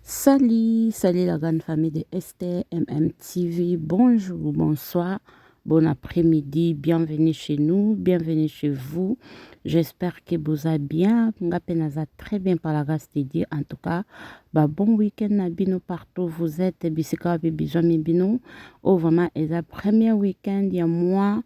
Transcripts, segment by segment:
Salut la grande famille de Esther MMTV. Bonjour, bonsoir, bon après-midi, bienvenue chez nous, bienvenue chez vous. J'espère que vous allez bien, très bien par la grâce de Dieu. En tout cas, bon week-end nabino partout vous êtes, bisika bibizami bino. Oh vraiment, et le premier week-end il y a mois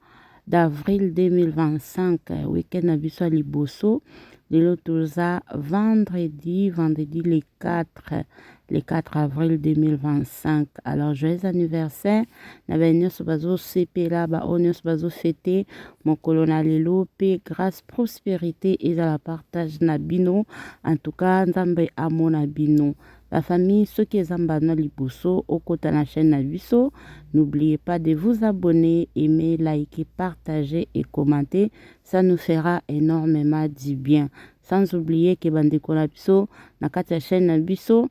d'avril 2025, week-end nabiso à Liboso. Lelo toza vendredi le 4 avril 2025. Alors, joyeux anniversaire. Naba nyonso bazo sepela ba o nyonso bazo fêter mokolo na lelo pe grâce prospérité et à la partage na bino. En tout cas, nzambe amona bino. La famille, ceux qui zamba na liboso au côté la chaîne na biso, n'oubliez pas de vous abonner, aimer, liker, partager et commenter. Ça nous fera énormément du bien. Sans oublier que bandeko na biso na kati ya chaîne na biso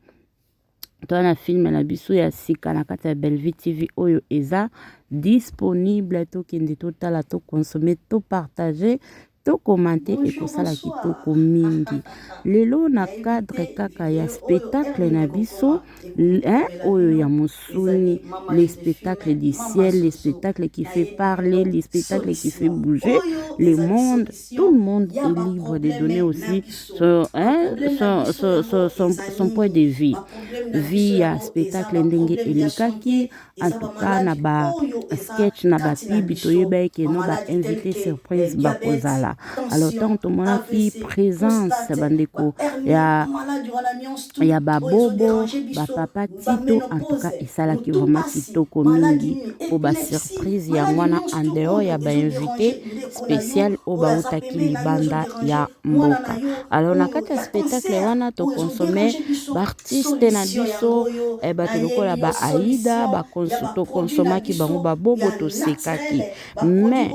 to na film na biso ya sika na kati ya Bellevue TV oyo eza disponible, to kende to tala to consommer to partager to commenter et tout ça la kitoko mingi. Lelo na cadre kaka ya spectacle na biso oyo ya musuni, les spectacles du ciel, les spectacles qui fait parler, les spectacles qui fait bouger le monde. Tout le monde est libre de donner aussi son point de vue via spectacle ndenge elekaki. En tout cas na ba sketch na ba pibi toyeba ke no ba invité surprise ba kozala. Alors tant tout monde qui présence bandeko ya ba bobo ba papa Tito. En tout cas isala ki vraiment kitoko mingi pour ba surprise ya mwana en dehors ya ba invité spécial o ba utaki libanda ya mboka. Alors na kati spectacle wana to consommer ba artiste na biso ba tolokola ba Aïda ba to consomaki bango ba bobo to sekaki. Mais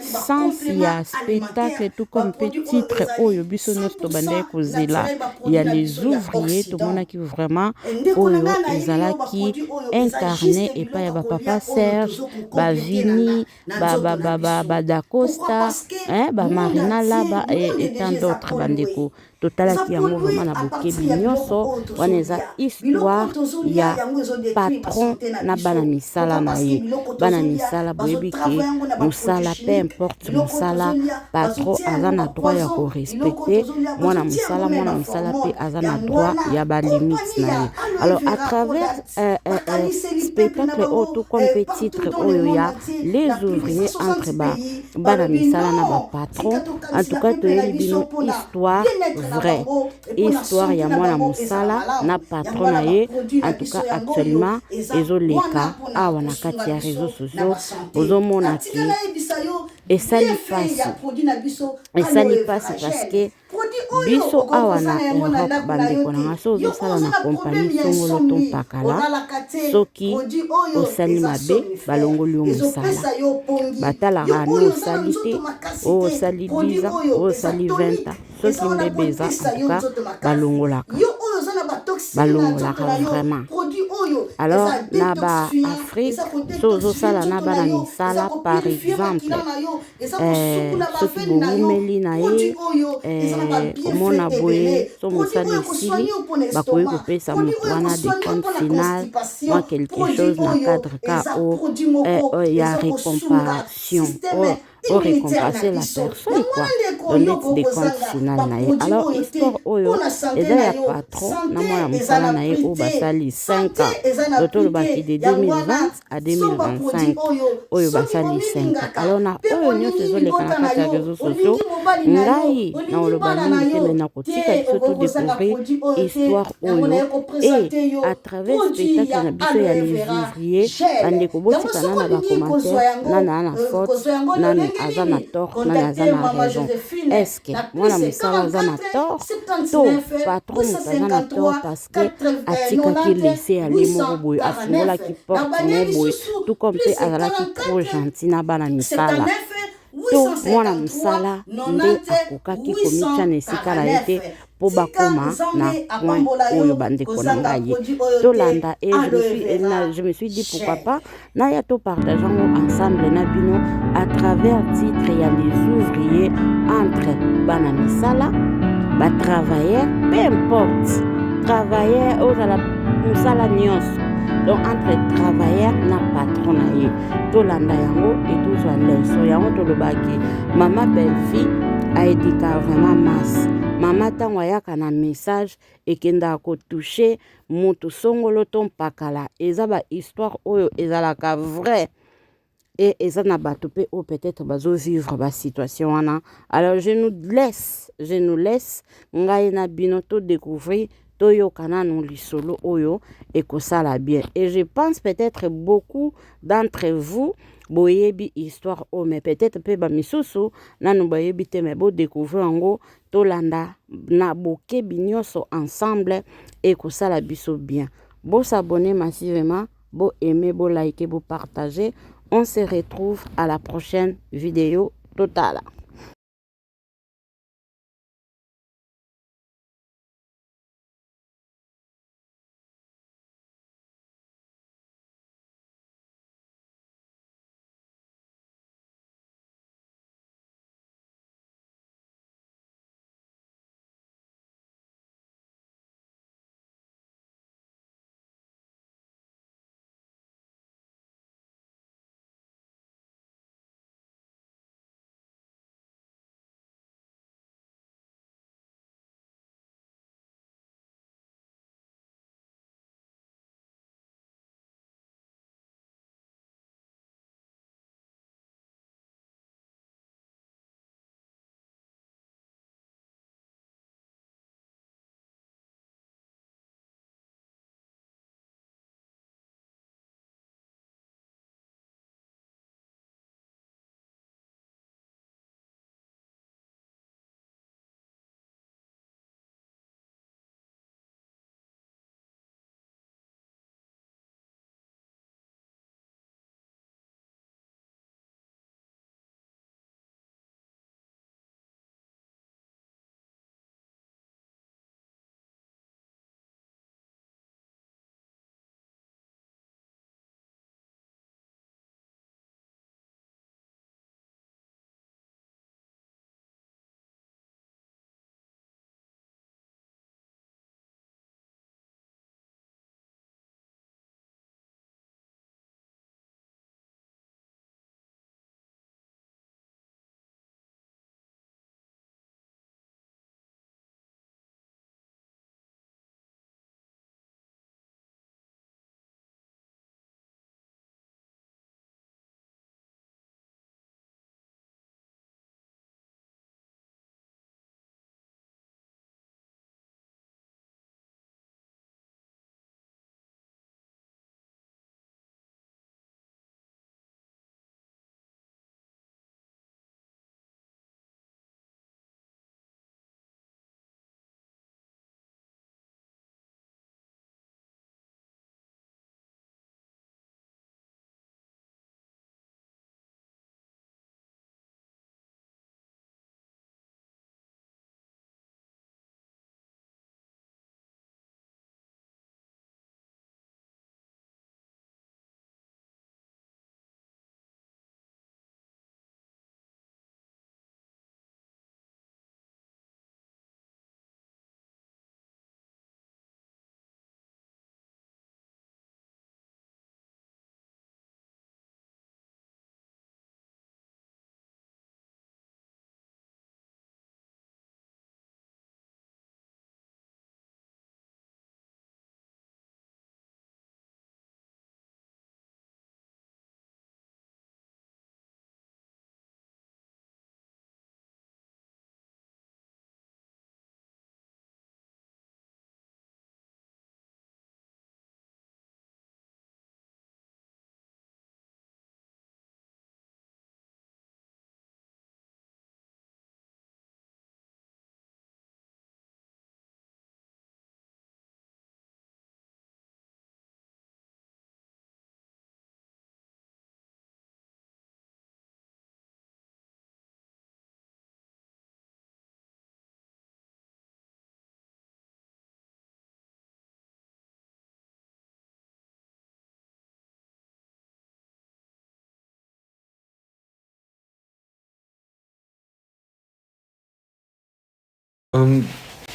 sans ya spectacle tout comme petit titre oyo biso nyonso to bande kozela, il y a les ouvriers to mona ki vraiment oyo ezalaki incarné et pas ya ba papa Serge ba Vini ba Da Costa ba Marina Laba et tant d'autres bandeko totalaki yango vraiment na bokebi nyonso wana eza histoire ya patron na bana misala na ye. Bana misala boyebi ke mosala peu importe mosala patron aza na droit ya korespecte mwana mosala pe aza na droit ya balimite na ye. Alors à travers spectacle oyo tout comme petit titre oyo ya les ouvriers entre bana misala na ba patron. En tout cas toyebi bino histoire vrai, histoire ya mwana mosala na patron na ye. En tout cas actuellement ezoleka awa na kati ya réseaux sociaux ozomona ki esali pasi parce que biso awa na Europe bandeko na ngaso ozosala na kompani songolo to mpakala soki osali mabe balongoli yo mosala batalaka no osali te osali 10 ans osali 20 ans soki mbebe eza en tout cas balongolaka vraiment. Alors na ba Afrique sozosala na bana misala par exemple soki boumeli na ye omona boye so mosala esili bakoki kopesa moto wana de compte final moi quelque chose na cadre ka o ya récompensation pour récompenser la personne quoi, donner des comptes final na ye. Alors histoire oyo eza ya patron na mwana mosala na ye o basali 5 ans totolo baki de 2020 à 2025 oyo basali 5 ans. Alors na oyo nyonso ezoleka na kati ya réseaux sociaux ngai na oloba mingi te mena kotika biso to découvrir histoire oyo et à travers spectacle na biso ya les ouvriers bandeko botika nana ba commentaire nana na faute nana aza na tort nana aza na raison. Est-ce que mwana mosala aza na tort to patron aza na tort parce que atikaki laisser aller moko boye afungolaki porte moko boye tout comme pe azalaki trop gentil na bana misala to mwana mosala nde akokaki komitia na esika na ye te po bakoma na point oyo bandeko na ngai tolanda et je me suis dit pourquoi pas naya to partageons ensemble na bino à travers titre ya les ouvriers entre bana misala ba travailleurs peu importe travailleur ozala mosala nyonso donc entre travailleur na patron na ye tolanda yango etozwa leso yango tolobaki mama belle-fille aedika vraiment masse mama ntango ayaka na message ekendaka kotouche moto songolo to mpakala eza bahistoire oyo ezalaka vrai et eza na bato pe oyo peut-être bazovivre basituation wana alors je nous laisse ngai na bino todécouvrir toyoka nanu lisolo oyo ekosala bien et je pense peut-être beaucoup d'entre vous boyebi histoire oyo mais peut-être pe bamisusu nanu bayebi te mais bodécouvrir yango tolanda na bokebi nyonso ensemble ekosala biso bien bosabone massivement boaimer boliker bopartager. On se retrouve à la prochaine vidéo totale.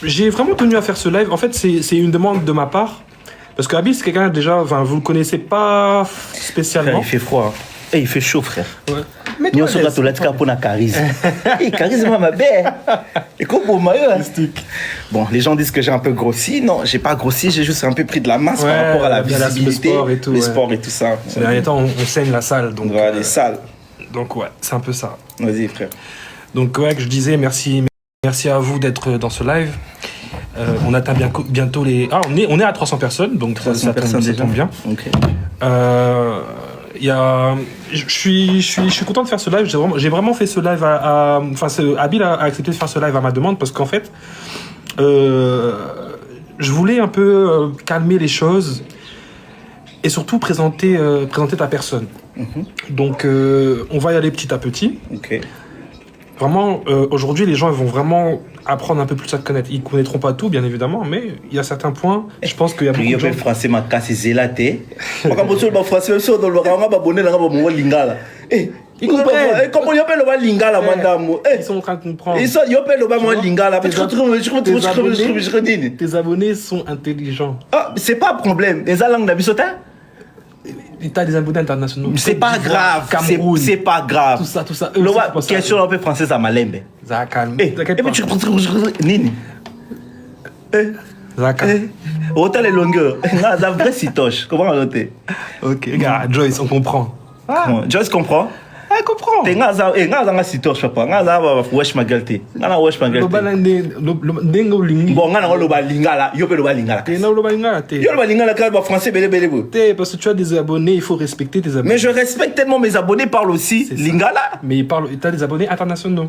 j'ai vraiment tenu à faire ce live. En fait, c'est une demande de ma part. Parce que Abil, c'est quelqu'un déjà, enfin, vous le connaissez pas spécialement. Frère, il fait froid. Et il fait chaud, frère. Ouais. Mais nous, on se retrouve pour la charisme. Et charisme, ma belle. Et comme pour moi, bon, les gens disent que j'ai un peu grossi. Non, j'ai pas grossi, j'ai juste un peu pris de la masse par rapport à la visibilité. Le sport et tout. Les sports et tout ça. Ces derniers temps, on saigne la salle. Donc, voilà, les salles. Donc, ouais, c'est un peu ça. Vas-y, frère. Donc, ouais, que je disais, merci à vous d'être dans ce live. On atteint bientôt les. Ah, on est à 300 personnes, donc 300 personnes ça tombe bien. Ok. Je suis content de faire ce live. J'ai vraiment fait ce live Abil a accepté de faire ce live à ma demande parce qu'en fait, je voulais un peu calmer les choses et surtout présenter ta personne. Donc, on va y aller petit à petit. Ok. Vraiment, aujourd'hui, les gens ils vont vraiment apprendre un peu plus à te connaître. Ils ne connaîtront pas tout, bien évidemment, mais il y a certains points, je pense qu'il y a beaucoup de gens... Le français m'a cassé zélaté. Quand je parle français, même si on doit le abonner dans le lingala. Comment il appelle le lingala, madame? Ils sont en train de comprendre. Ils appellent le lingala. Tes abonnés sont intelligents. Ah, c'est pas un problème. Les langues d'Abisotin? T'as des abonnés internationaux. C'est pas grave. C'est pas grave. Tout ça. Question un peu française à Malembe. Ça calme. Et puis tu Nini. Zaka. Autant les longueurs. La vraie sitoche. Comment on noter? Ok, regarde, Joyce, on comprend. Joyce comprend? Elle comprend. T'es nga sitoche papa. Nga wesh magalté. Nga wesh magalté. Bon, nga loba lingala. Yo pe loba lingala. T'es non loba lingala. Yo loba lingala quand le français belé. Parce que tu as des abonnés, il faut respecter tes abonnés. Mais je respecte tellement mes abonnés, parlent aussi lingala. Mais t'as des abonnés internationaux.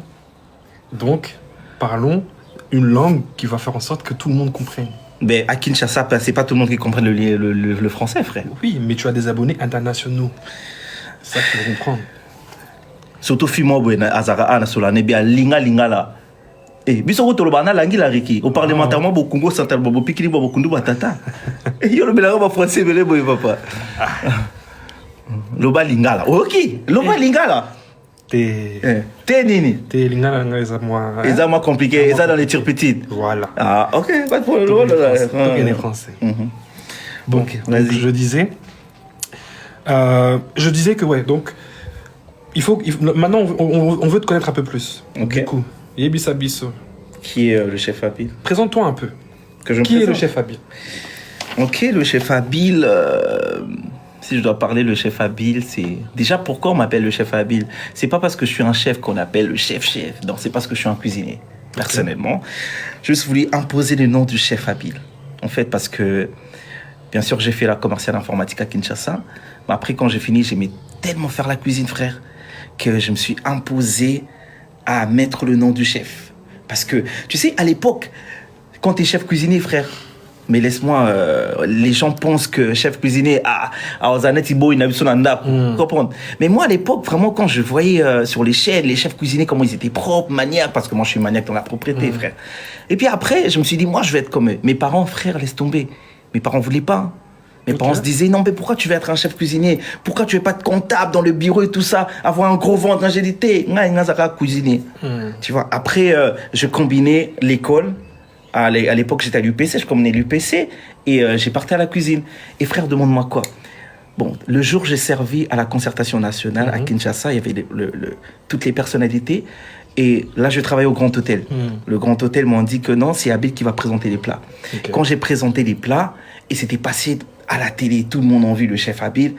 Donc, parlons une langue qui va faire en sorte que tout le monde comprenne. Mais à Kinshasa, c'est pas tout le monde qui comprenne le français, frère. Oui, mais tu as des abonnés internationaux. C'est ça qu'il faut comprendre. Surtout Fimo Azara Ana Solane bien lingala. Eh, biso to lobana langi la riki. Au parlementairement au Congo central bobo pikini bobo kundu batata. Eh, yo le belanga français belé boy papa. Loba lingala. OK, loba lingala. T'es nini? T'es lingala ngaiza moi. Ils ont compliqué, ils ont dans les tires petites. Voilà. Ah, OK, pas de problème. Donc il est français. Bon, vas-y. Je disais que ouais, donc maintenant on veut te connaître un peu plus. Ok. Du coup, Yebisa Bisso. Qui est le chef Abil? Présente-toi un peu. Qui est le chef Abil? Ok, le chef Abil. Si je dois parler le chef Abil, c'est déjà pourquoi on m'appelle le chef Abil. C'est pas parce que je suis un chef qu'on appelle le chef. Non, c'est parce que je suis un cuisinier. Personnellement, je juste voulu imposer le nom du chef Abil. En fait, parce que bien sûr j'ai fait la commerciale informatique à Kinshasa, mais après quand j'ai fini, j'aimais tellement faire la cuisine, frère, que je me suis imposé à mettre le nom du chef. Parce que, tu sais, à l'époque, quand tu es chef cuisinier, frère, mais laisse-moi, les gens pensent que chef cuisinier, comprendre. Mais moi, à l'époque, vraiment, quand je voyais sur les chaînes, les chefs cuisiniers, comment ils étaient propres, maniaques, parce que moi, je suis maniaque dans la propriété, frère. Et puis après, je me suis dit, moi, je vais être comme eux. Mes parents, frère, laisse tomber. Mes parents ne voulaient pas. Mes parents se disaient, non, mais pourquoi tu veux être un chef cuisinier? Pourquoi tu veux pas être comptable dans le bureau et tout ça? Avoir un gros ventre, j'ai dit, cuisinier. Tu vois, après, je combinais l'école. À l'époque, j'étais à l'UPC, je combinais l'UPC et j'ai parti à la cuisine. Et frère, demande-moi quoi? Bon, le jour où j'ai servi à la concertation nationale à Kinshasa, il y avait toutes les personnalités. Et là, je travaillais au Grand Hôtel. Le Grand Hôtel m'a dit que non, c'est Abil qui va présenter les plats. Okay. Quand j'ai présenté les plats, et c'était passé à la télé, tout le monde a vu le chef Abil.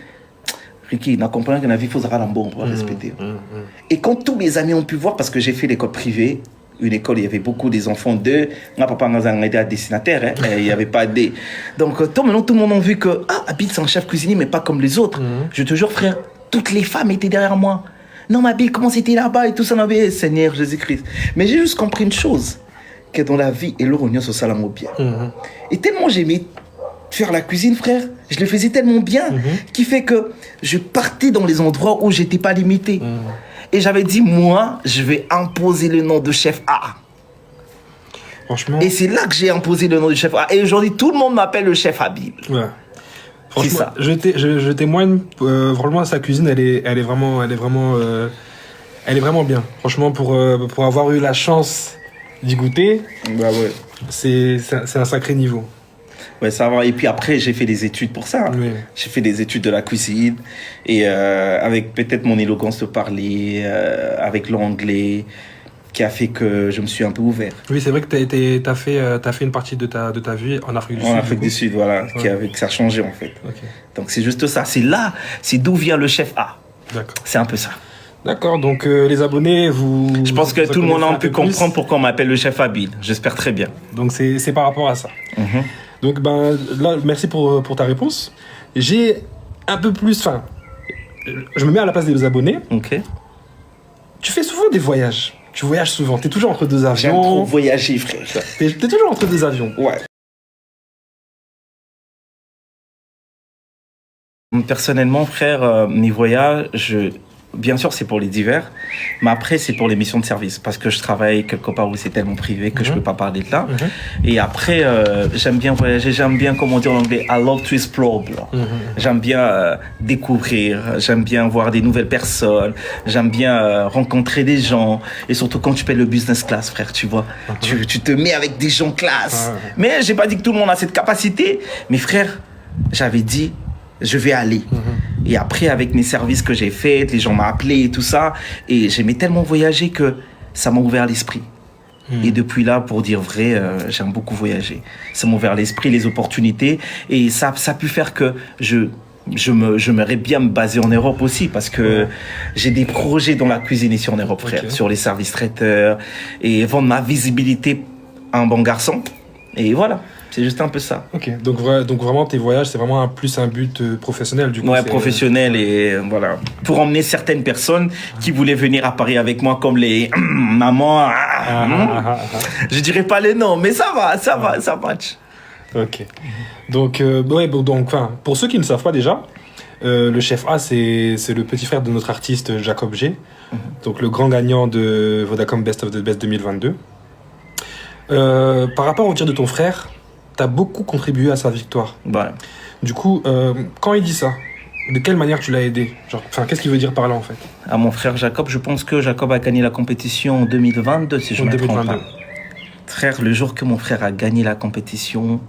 Ricky, on a compris que la vie, il faut se on doit respecter. Et quand tous mes amis ont pu voir, parce que j'ai fait l'école privée, une école, il y avait beaucoup des enfants de... Mon papa a été destinataire, il n'y avait pas de... Donc, maintenant, tout le monde a vu que Abil, c'est un chef cuisinier, mais pas comme les autres. Je te jure, frère, toutes les femmes étaient derrière moi. Non, Abil, comment c'était là-bas et tout ça, Seigneur Jésus-Christ. Mais j'ai juste compris une chose, que dans la vie, et l'oignon se salamo bien. Et tellement j'aimais faire la cuisine, frère, je le faisais tellement bien, qui fait que je partais dans les endroits où j'étais pas limité. Et j'avais dit, moi, je vais imposer le nom de chef A. Franchement. Et c'est là que j'ai imposé le nom de chef A. Et aujourd'hui, tout le monde m'appelle le chef Abil. Ouais. Franchement, ça. Je témoigne, franchement, sa cuisine, elle est vraiment bien. Franchement, pour avoir eu la chance d'y goûter, Bah ouais. c'est un sacré niveau. Ouais, ça va. Et puis après, j'ai fait des études pour ça. Oui. J'ai fait des études de la cuisine. Et avec peut-être mon éloquence de parler, avec l'anglais, qui a fait que je me suis un peu ouvert. Oui, c'est vrai que t'as fait une partie de ta vie en Afrique du Sud. En Afrique du Sud, voilà, Ouais. que ça a changé en fait. Ok, Donc c'est juste ça. C'est d'où vient le chef A. d'accord. C'est un peu ça. D'accord, donc les abonnés, Je pense que vous tout le monde connaissez a un pu peu plus. comprendre pourquoi on m'appelle le chef habile. J'espère très bien. Donc c'est par rapport à ça. Mhm. Donc ben là, merci pour ta réponse. J'ai un peu plus, enfin, je me mets à la place des abonnés. Ok. Tu fais souvent des voyages. Tu voyages souvent. T'es toujours entre deux J'aime trop avions. voyager, frère. T'es toujours entre deux avions. Ouais. Personnellement, frère, mes voyages, bien sûr, c'est pour les divers, mais après, c'est pour les missions de service, parce que je travaille quelque part où c'est tellement privé que je peux pas parler de là. Et après, j'aime bien voyager, j'aime bien, comment dire en anglais, I love to explore, bro. J'aime bien découvrir, j'aime bien voir des nouvelles personnes, j'aime bien rencontrer des gens, et surtout quand tu payes le business class, frère, tu vois, tu te mets avec des gens classe. Mais j'ai pas dit que tout le monde a cette capacité, mais frère, j'avais dit, je vais aller. Et après, avec mes services que j'ai faits, les gens m'ont appelé et tout ça, et j'aimais tellement voyager que ça m'a ouvert l'esprit. Et depuis là, pour dire vrai, j'aime beaucoup voyager. Ça m'a ouvert l'esprit, les opportunités, et ça a pu faire que j'aimerais bien me baser en Europe aussi, parce que j'ai des projets dans la cuisine ici en Europe, frère, sur les services traiteurs, et vendre ma visibilité à un bon garçon. Et voilà. C'est juste un peu ça. Ok, donc vraiment tes voyages, c'est vraiment plus un but professionnel du coup. Ouais, c'est- professionnel et voilà. Pour emmener certaines personnes qui voulaient venir à Paris avec moi, comme les mamans. Je dirais pas les noms, mais ça va, ça match. Ok. Donc, ouais, bon, donc, enfin, pour ceux qui ne savent pas déjà, le chef A, c'est le petit frère de notre artiste Jacob G, donc le grand gagnant de Vodacom Best of the Best 2022. Par rapport au tir de ton frère, t'as beaucoup contribué à sa victoire. Ouais. Du coup, quand il dit ça, de quelle manière tu l'as aidé? Genre, enfin, qu'est-ce qu'il veut dire par là en fait? À mon frère Jacob, je pense que Jacob a gagné la compétition en 2022, si je En ne me trompe 2022. pas. Frère, le jour que mon frère a gagné la compétition,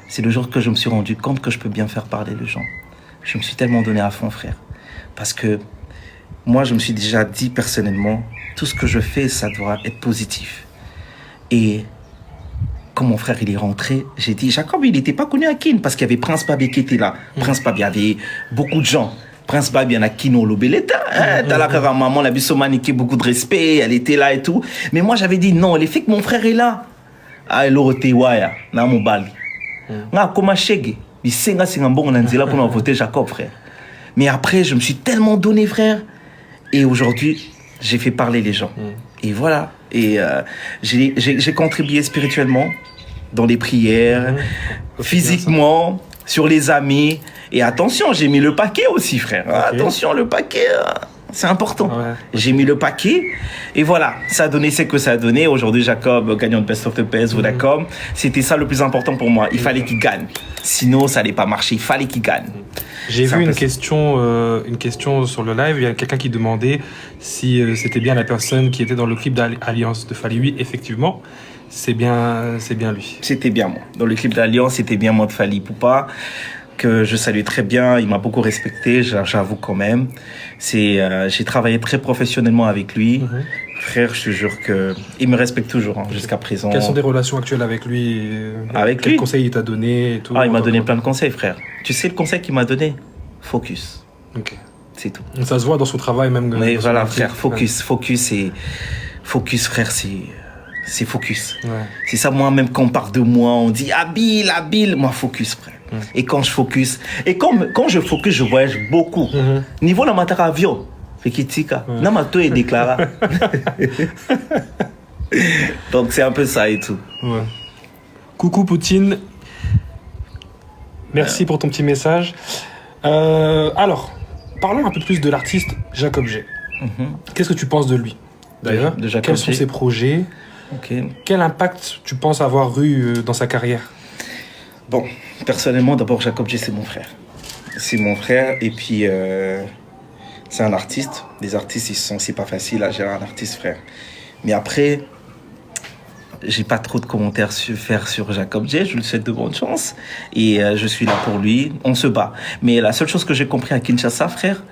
c'est le jour que je me suis rendu compte que je peux bien faire parler les gens. Je me suis tellement donné à fond, frère. Parce que moi, je me suis déjà dit personnellement, tout ce que je fais, ça doit être positif. Et quand mon frère il est rentré, j'ai dit, Jacob, il n'était pas connu à Kin, parce qu'il y avait Prince Babi qui était là. Prince Babi, il y avait beaucoup de gens. Prince Babi, il y en a qui n'ont l'obéleta. T'as la rêve à maman, la Bissomani qui a beaucoup de respect, elle était là et tout. Mais moi, j'avais dit, non, le fait que mon frère est là, ah, il aurait été waya, na mon bal. Nga koma shege, bisenga singa mbongo na nzela pour voter Jacob, frère. Mais après, je me suis tellement donné, frère. Et aujourd'hui, j'ai fait parler les gens. Et voilà. Et j'ai contribué spirituellement dans les prières, physiquement, sur les amis. Et attention, j'ai mis le paquet aussi, frère. Attention, le paquet, c'est important. Ouais. J'ai mis le paquet. Et voilà, ça a donné ce que ça a donné. Aujourd'hui, Jacob, gagnant de Best of the Best, Vodacom. C'était ça le plus important pour moi. Il fallait qu'il gagne. Sinon, ça n'allait pas marcher. Il fallait qu'il gagne. J'ai C'est vu un peu une question sur le live. Il y a quelqu'un qui demandait si c'était bien la personne qui était dans le clip d'Alliance de Fally. Oui, effectivement, c'est bien lui. C'était bien moi. Dans le clip d'Alliance, c'était bien moi de Fally Poupa, que je salue très bien. Il m'a beaucoup respecté, j'avoue quand même. J'ai travaillé très professionnellement avec lui. Frère, je te jure qu'il me respecte toujours jusqu'à présent. Quelles sont tes relations actuelles avec lui? Avec Quels lui conseils il t'a donné et tout? Ah, il m'a donné plein de conseils, frère. Tu sais le conseil qu'il m'a donné? Focus. Ok. C'est tout. Ça se voit dans son travail même. Mais dans son voilà, métier. frère, focus, frère, c'est focus. Ouais. C'est ça, moi, même quand on parle de moi, on dit habile, moi, focus, frère. Et quand je focus, quand je focus, je voyage beaucoup. Niveau la matière avion, fait qu'il tika. Namato est déclaré. Donc, c'est un peu ça et tout. Ouais. Coucou Poutine. Merci pour ton petit message. Alors, parlons un peu plus de l'artiste Jacob G. Qu'est-ce que tu penses de lui, d'ailleurs? De Jacob Quels sont G. ses projets? Ok. Quel impact tu penses avoir eu dans sa carrière? Bon, personnellement, d'abord, Jacob G, c'est mon frère. C'est mon frère, et puis c'est un artiste. Les artistes, c'est pas facile à gérer un artiste, frère. Mais après, j'ai pas trop de commentaires à faire sur Jacob J. Je lui souhaite de bonnes chances. Et je suis là pour lui. On se bat. Mais la seule chose que j'ai compris à Kinshasa, frère,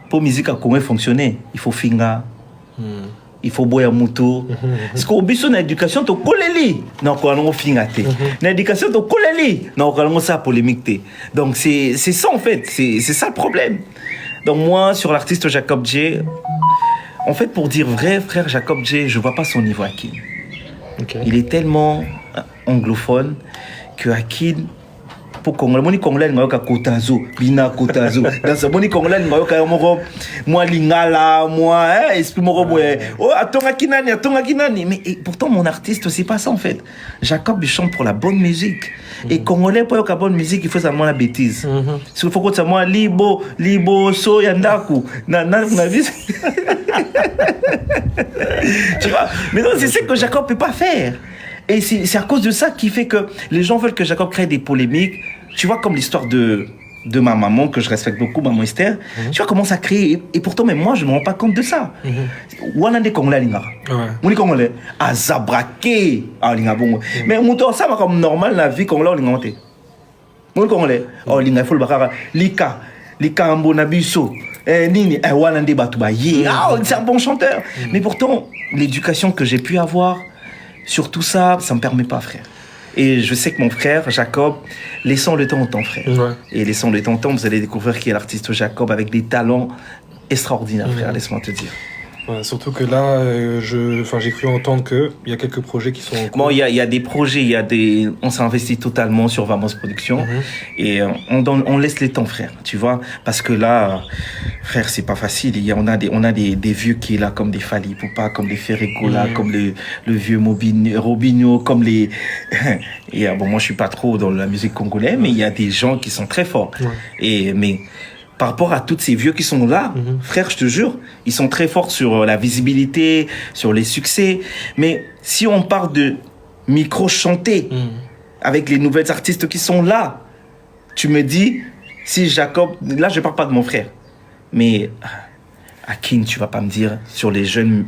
pour musique à comment fonctionner, il faut finga. Il faut boire moto. Parce qu'au biso na éducation to koleli. Non ko on finga té. Na éducation to koleli. Non ko on ça polémique té. Donc c'est ça en fait, c'est ça le problème. Donc moi sur l'artiste Jacob J, en fait pour dire vrai frère Jacob J, je vois pas son niveau à Kin. Okay. Il est tellement anglophone que Akin pour Congolais, moni Congolais ngayoka kotazo, bina kotazo. Dans ce moni Congolais ngayoka moko moi lingala, moi esprit moko boye. Oh atonga kinani, mais pourtant mon artiste c'est pas ça en fait. Jacob il chante pour la bonne musique. Et Congolais pour la bonne musique, il faut seulement la bêtise. Il faut que ça moi libo so yandaku. Na vie. Tu vois? Mais non, c'est ce que Jacob peut pas faire. Et c'est à cause de ça qui fait que les gens veulent que Jacob crée des polémiques. Tu vois, comme l'histoire de ma maman, que je respecte beaucoup, maman Esther. Tu vois comment ça crée. Et pourtant, même moi, je ne me rends pas compte de ça. Wana de Congolais, Linga. Mon Congolais, à Zabraké. Mais mon tour, ça va comme normal la vie Congolais, Linga. Mon Congolais, Linga, il faut le bakara. Lika Ambonabiso. Nini, Wana de Batouba. C'est un bon chanteur. Mais pourtant, l'éducation que j'ai pu avoir, sur tout ça, ça ne me permet pas, frère. Et je sais que mon frère, Jacob, laissons le temps au temps, frère. Ouais. Et laissons le temps au temps, vous allez découvrir qui est l'artiste Jacob avec des talents extraordinaires, frère, laisse-moi te dire. Ouais, surtout que là, j'ai cru entendre qu'il y a quelques projets qui sont en cours. Bon, il y a des projets, on s'est investi totalement sur Vamos Productions et on laisse les temps, frère, tu vois, parce que là, frère, c'est pas facile. On a des vieux qui est là comme des Fali Poupa, comme des Ferregola, comme le vieux Robinho, comme les... Et bon, moi, je suis pas trop dans la musique congolaise, mais il y a des gens qui sont très forts. Mais par rapport à tous ces vieux qui sont là, frère, je te jure, ils sont très forts sur la visibilité, sur les succès. Mais si on parle de micro-chanter avec les nouvelles artistes qui sont là, tu me dis, si Jacob... Là, je ne parle pas de mon frère. Mais à Kin, tu ne vas pas me dire, sur les jeunes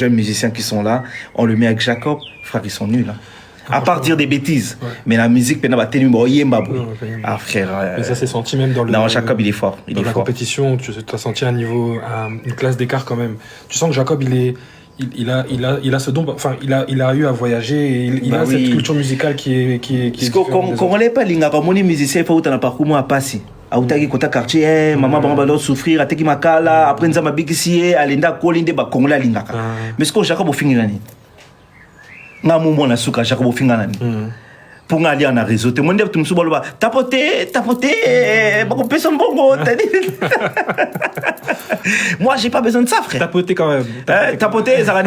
musiciens qui sont là, on le met avec Jacob. Frère, ils sont nuls. Hein. À part dire des bêtises. Mais la musique, ah frère. Mais ça s'est senti même dans le. Non, Jacob, il est fort. Dans la compétition, tu as senti un niveau, une classe d'écart quand même. Tu sens que Jacob, il a ce don. Enfin, il a eu à voyager. Et il a cette culture musicale qui est. Parce qu'on ne l'est pas, les musiciens, il faut que tu aies un parcours à passer. Autaki kota quartier maman bamba do souffrir ateki makala après nzamba bikisi alenda kolinde ba kongola lingaka mais ce que Jacob ofinga nani nga mumo na suka Jacob ofinga nani pour aller en réseau te monde tu msuba loba tapoter bako personne bongo moi j'ai pas besoin de ça frère tapoter quand même tapoter ça va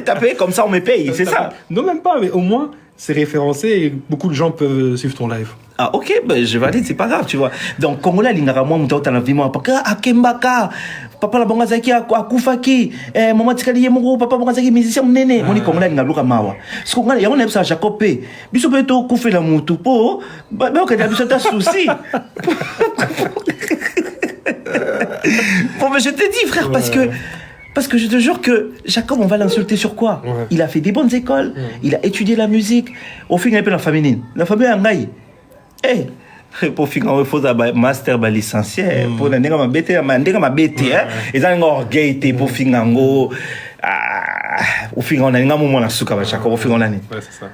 taper comme ça on me paye c'est ça non même pas mais au moins c'est référencé et beaucoup de gens peuvent suivre ton live. Ah ok, ben je valide, c'est pas grave, tu vois. Donc Congolais lingara moi muta utana vimo paka akembaka papa la bonga zaki akufaki maman tikali yemongo papa bonga zaki musicien munene moni Congolais lingaluka mawa. Ce Congolais yona ebsa Jacob pe biso pe to kufela mutu po ba ka biso ta souci. Bon mais je te dis frère parce que je te jure que Jacob, on va l'insulter sur quoi? Il a fait des bonnes écoles, il a étudié la musique. Au final, il a fait la famille. La famille a ngaï. Pour finir, il faut un master, un licencié. Pour la nègre, ma bête, ils ont un orgueil pour finir. Au final, on a un moment à souka, Jacob. Au final, on a ouais, c'est ça.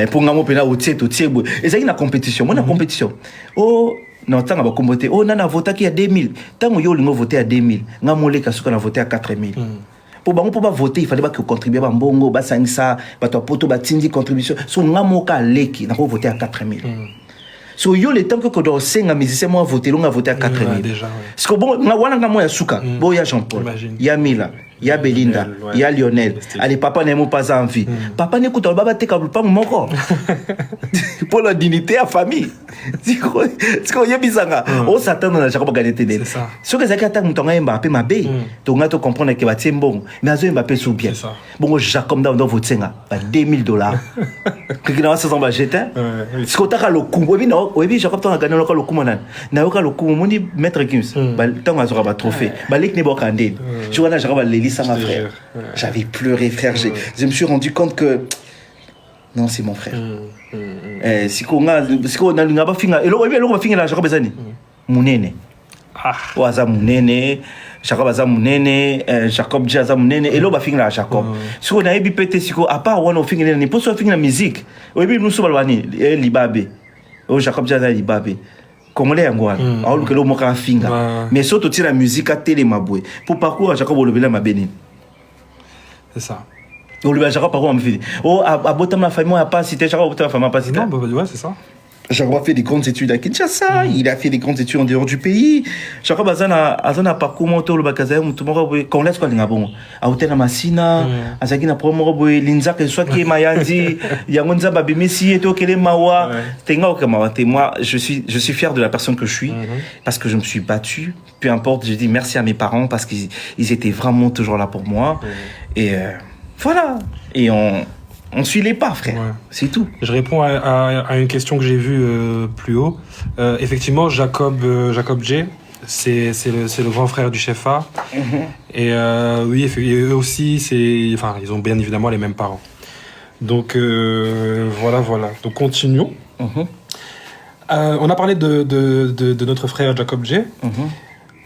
Pour un moment, on a un et ça, il y a une compétition. Moi, une compétition. Oh, non, tant qu'on va combattre. Oh, nana voté qui a 2000. Tant qu'on y a voté à 2000. Nga molé kasuka na voté à 4000. Pour pas voter, il fallait pas que contribuer à Mbongo, ba sangisa, ba to poto ba tindi contribution. So nga moka leki, na ko voter à 4000. So yo le temps que do senga musicien moi voter, on a voté à 4000. Déjà, ouais. Parce que bon, nga wana nga mo ya suka. Bon ya Jean-Paul, il y a Mila, il y a Belinda, il y a Lionel. Allez papa n'aime pas envie. Papa n'écoute baba te kabul pas moko. Pour la dignité à famille. sikoyo yebisanga osatana na Jacob gagné télé C'est ça. ce que zaka ta mutonga Mbappé mabe to nga to comprendre que ba tiembon mais azo Mbappé sou bien C'est ça. bon Jacob dans votsenga ba $2000 que na ça va jeter oui. ce que ta le coup oui Jacob ta gagné le coup manan na yo ka le coup mon dit maître Gims ba tanga zo ba trophée ba lek ne boka ndé je vois na Jacob Leli sanga frère j'avais pleuré frère je me suis rendu compte que non, c'est mon frère. Si on a pas fini, et là, on va finir la Jacob Bezani. Mounene. Oaza Mounene, Jacob Aza Mounene, Jacob Jaza Mounene, et là, on va finir la Jacob. Si on a pété, si on a pas, on a fini, on a pas fini la musique. Oui, nous sommes loin, Libabe. Oh, Jacob Jaza Libabe. Congolais angwa alors que le mot a fini. Mais surtout, la musique à télé, ma bouée. Pour parcourir, Jacob Olobela, ma bénin. C'est ça. On lui a Jacob par contre fait oh à Botam la famille a pas cité Jacob Botam la famille a pas cité Non, bah, ouais, c'est ça. Jacob a fait des grandes études à Kinshasa, il a fait des grandes études en dehors du pays. Jacob azana parcours moto le bakaza mutumoro boy quand laisse quoi linga bon a hôtel na Masina azaki na promo boy linza que soit qui mayandi yangonza babi messi et to kele mawa tenga o kama moi je suis fier de la personne que je suis parce que je me suis battu, peu importe, je dis merci à mes parents parce qu'ils étaient vraiment toujours là pour moi et voilà, et on suit les pas, frère. C'est tout. Je réponds à une question que j'ai vue plus haut. Effectivement, Jacob J, c'est le grand frère du chef A. Et oui, eux aussi, ils ont bien évidemment les mêmes parents. Donc voilà. Donc continuons. On a parlé de notre frère Jacob J.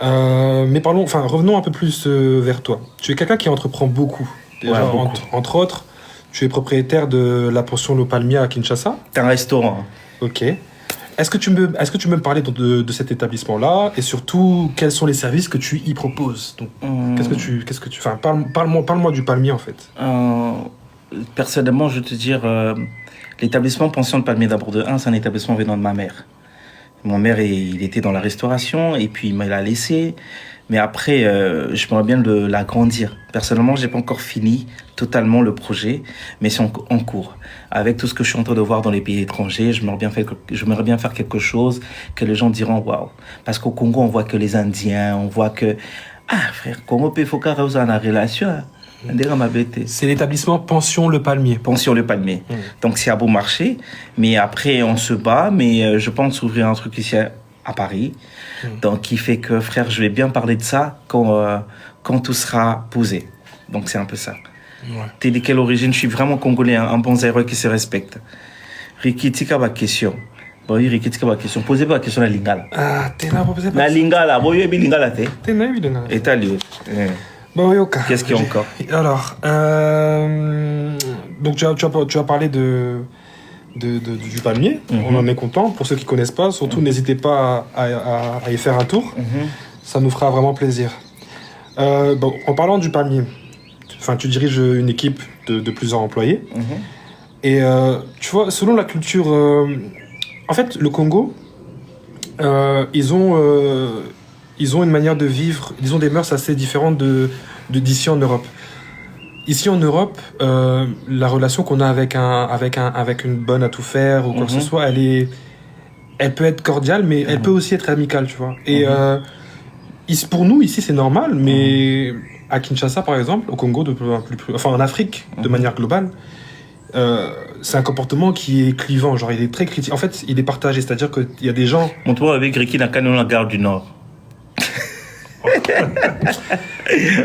Mais revenons un peu plus vers toi. Tu es quelqu'un qui entreprend beaucoup. Déjà, entre autres, tu es propriétaire de la pension Le Palmier à Kinshasa. C'est un restaurant. Ok. Est-ce que tu peux me parler de cet établissement-là et surtout quels sont les services que tu y proposes? Donc, parle-moi du Palmier en fait. Personnellement, je vais te dire, l'établissement pension Le Palmier d'abord de 1, c'est un établissement venant de ma mère. Mon mère, il était dans la restauration et puis il m'a laissé. Mais après, j'aimerais bien l'agrandir. Personnellement, je n'ai pas encore fini totalement le projet, mais c'est en cours. Avec tout ce que je suis en train de voir dans les pays étrangers, j'aimerais bien faire quelque chose que les gens diront waouh. Parce qu'au Congo, on voit que les Indiens, on voit que frère, Congo peut faut qu'on ait une relation. C'est l'établissement Pension Le Palmier. Pension Le Palmier. Donc c'est à beau marché, mais après on se bat. Mais je pense ouvrir un truc ici à Paris. Donc, qui fait que, frère, je vais bien parler de ça quand tout sera posé. Donc, c'est un peu ça. T'es de quelle origine? Je suis vraiment congolais, un bon zéro qui se respecte. Riki, tika ma question. Bon, Riki, tika ma question. Posez pas la question à la lingala. Ah, t'es là pour poser la lingala. Bon, il y a une lingala, t'es. T'es là, évidemment. Et t'as lieu. Bon, oui, ok. Qu'est-ce qu'il y a encore? Alors, donc, tu as parlé du Palmier, on en est content. Pour ceux qui ne connaissent pas, surtout n'hésitez pas à y faire un tour, ça nous fera vraiment plaisir. En parlant du Palmier, tu diriges une équipe de plusieurs employés, et tu vois, selon la culture, en fait, le Congo, ils ont une manière de vivre, ils ont des mœurs assez différentes d'ici en Europe. Ici en Europe, la relation qu'on a avec une bonne à tout faire ou quoi que ce soit, elle peut être cordiale, mais elle peut aussi être amicale, tu vois. Et pour nous, ici, c'est normal, mais à Kinshasa, par exemple, au Congo, en Afrique, de manière globale, c'est un comportement qui est clivant, genre il est très critique. En fait, il est partagé, c'est-à-dire qu'il y a des gens... Montre-moi avec Ricky dans la gare du Nord.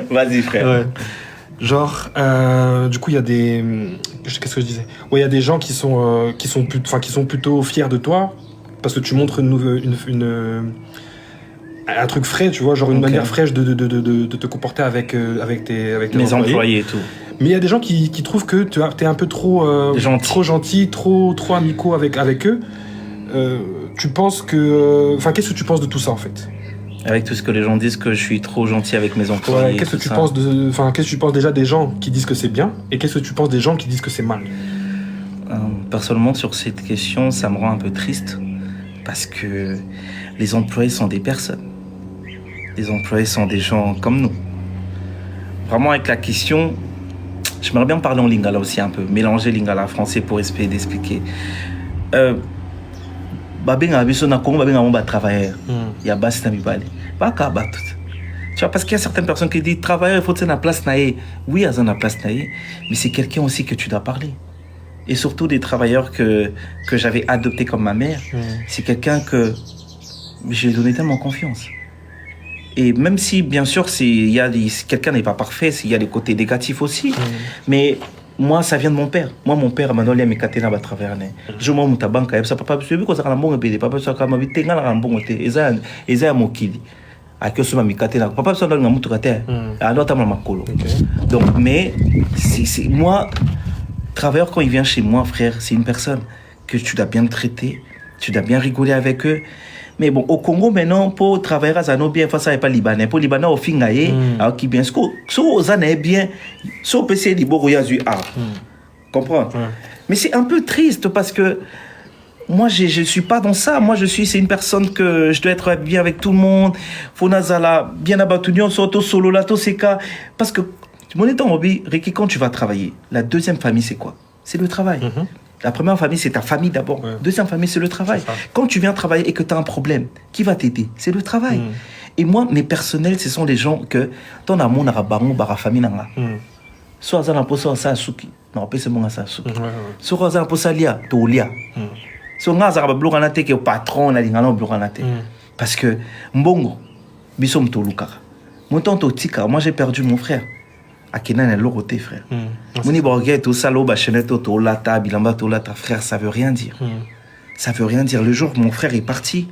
Vas-y, frère. Ouais. Genre, du coup, il y a des... Qu'est-ce que je disais? Ouais, il y a des gens qui sont plutôt fiers de toi parce que tu montres un truc frais, tu vois, genre une manière fraîche de te comporter avec tes employés et tout. Mais il y a des gens qui trouvent que t'es un peu trop gentil, trop amicaux avec eux. Tu penses que... qu'est-ce que tu penses de tout ça, en fait? Avec tout ce que les gens disent que je suis trop gentil avec mes employés. Ouais, qu'est-ce que tu penses déjà des gens qui disent que c'est bien et qu'est-ce que tu penses des gens qui disent que c'est mal? Personnellement, sur cette question, ça me rend un peu triste parce que les employés sont des personnes. Les employés sont des gens comme nous. Vraiment, avec la question, j'aimerais bien parler en lingala aussi un peu, mélanger lingala français pour essayer d'expliquer. babenga biso na Congo babenga ba travailleur. Il y a basi na mibale. Ba ka ba tout. Tu vois, parce qu'il y a certaines personnes qui disent travailleur, il faut être na place naé. Oui, à na place naé, mais c'est quelqu'un aussi que tu dois parler. Et surtout des travailleurs que j'avais adoptés comme ma mère. C'est quelqu'un que j'ai donné tellement confiance. Et même si, bien sûr, quelqu'un n'est pas parfait, il y a des côtés négatifs aussi. Mais moi, ça vient de mon père. Moi, mon père m'a donné mes catena à travers. Je m'en monte à banque. Ça papa, je veux que ça bon et papa, ça comme vite tenga la bon et ça mokili. À que ce m'a catena. Papa, ça donne un moutou kate. Alors t'as ma colo. Donc, mais c'est moi, travailleur quand il vient chez moi, frère, c'est une personne que tu dois bien traiter, tu dois bien rigoler avec eux. Mais bon, au Congo, maintenant, pour travailler à Zano bien, ça n'est pas libanais. Pour Libanais, au fin, alors qui bien, si Zano est bien, si on peut essayer de boire comprends? Mais c'est un peu triste parce que moi, je ne suis pas dans ça. Moi, c'est une personne que je dois être bien avec tout le monde. Faut nazala bien abattu, surtout solo là, tout c'est cas. Parce que, mon état hobby, Ricky, quand tu vas travailler, la deuxième famille, c'est quoi? C'est le travail. La première famille, c'est ta famille d'abord. Deuxième famille, c'est le travail. Quand tu viens travailler et que tu as un problème, qui va t'aider? C'est le travail. Et moi, mes personnels, ce sont les gens que ton amour n'a pas de famille. Soit ça n'a pas ça suki. Non, pas seulement ça suki. Soit ça n'a pas ça lia, to lia. Soit ça n'a pas bloqué que patron n'a pas bloqué. Parce que mbongo, bisom to lukara. Mon tonto tika, moi j'ai perdu mon frère. Akena n'est l'autre frère. Moni borgé tout ça l'eau bachenette to lata bilamba to lata frère, ça veut rien dire. Ça veut rien dire. Le jour où mon frère est parti,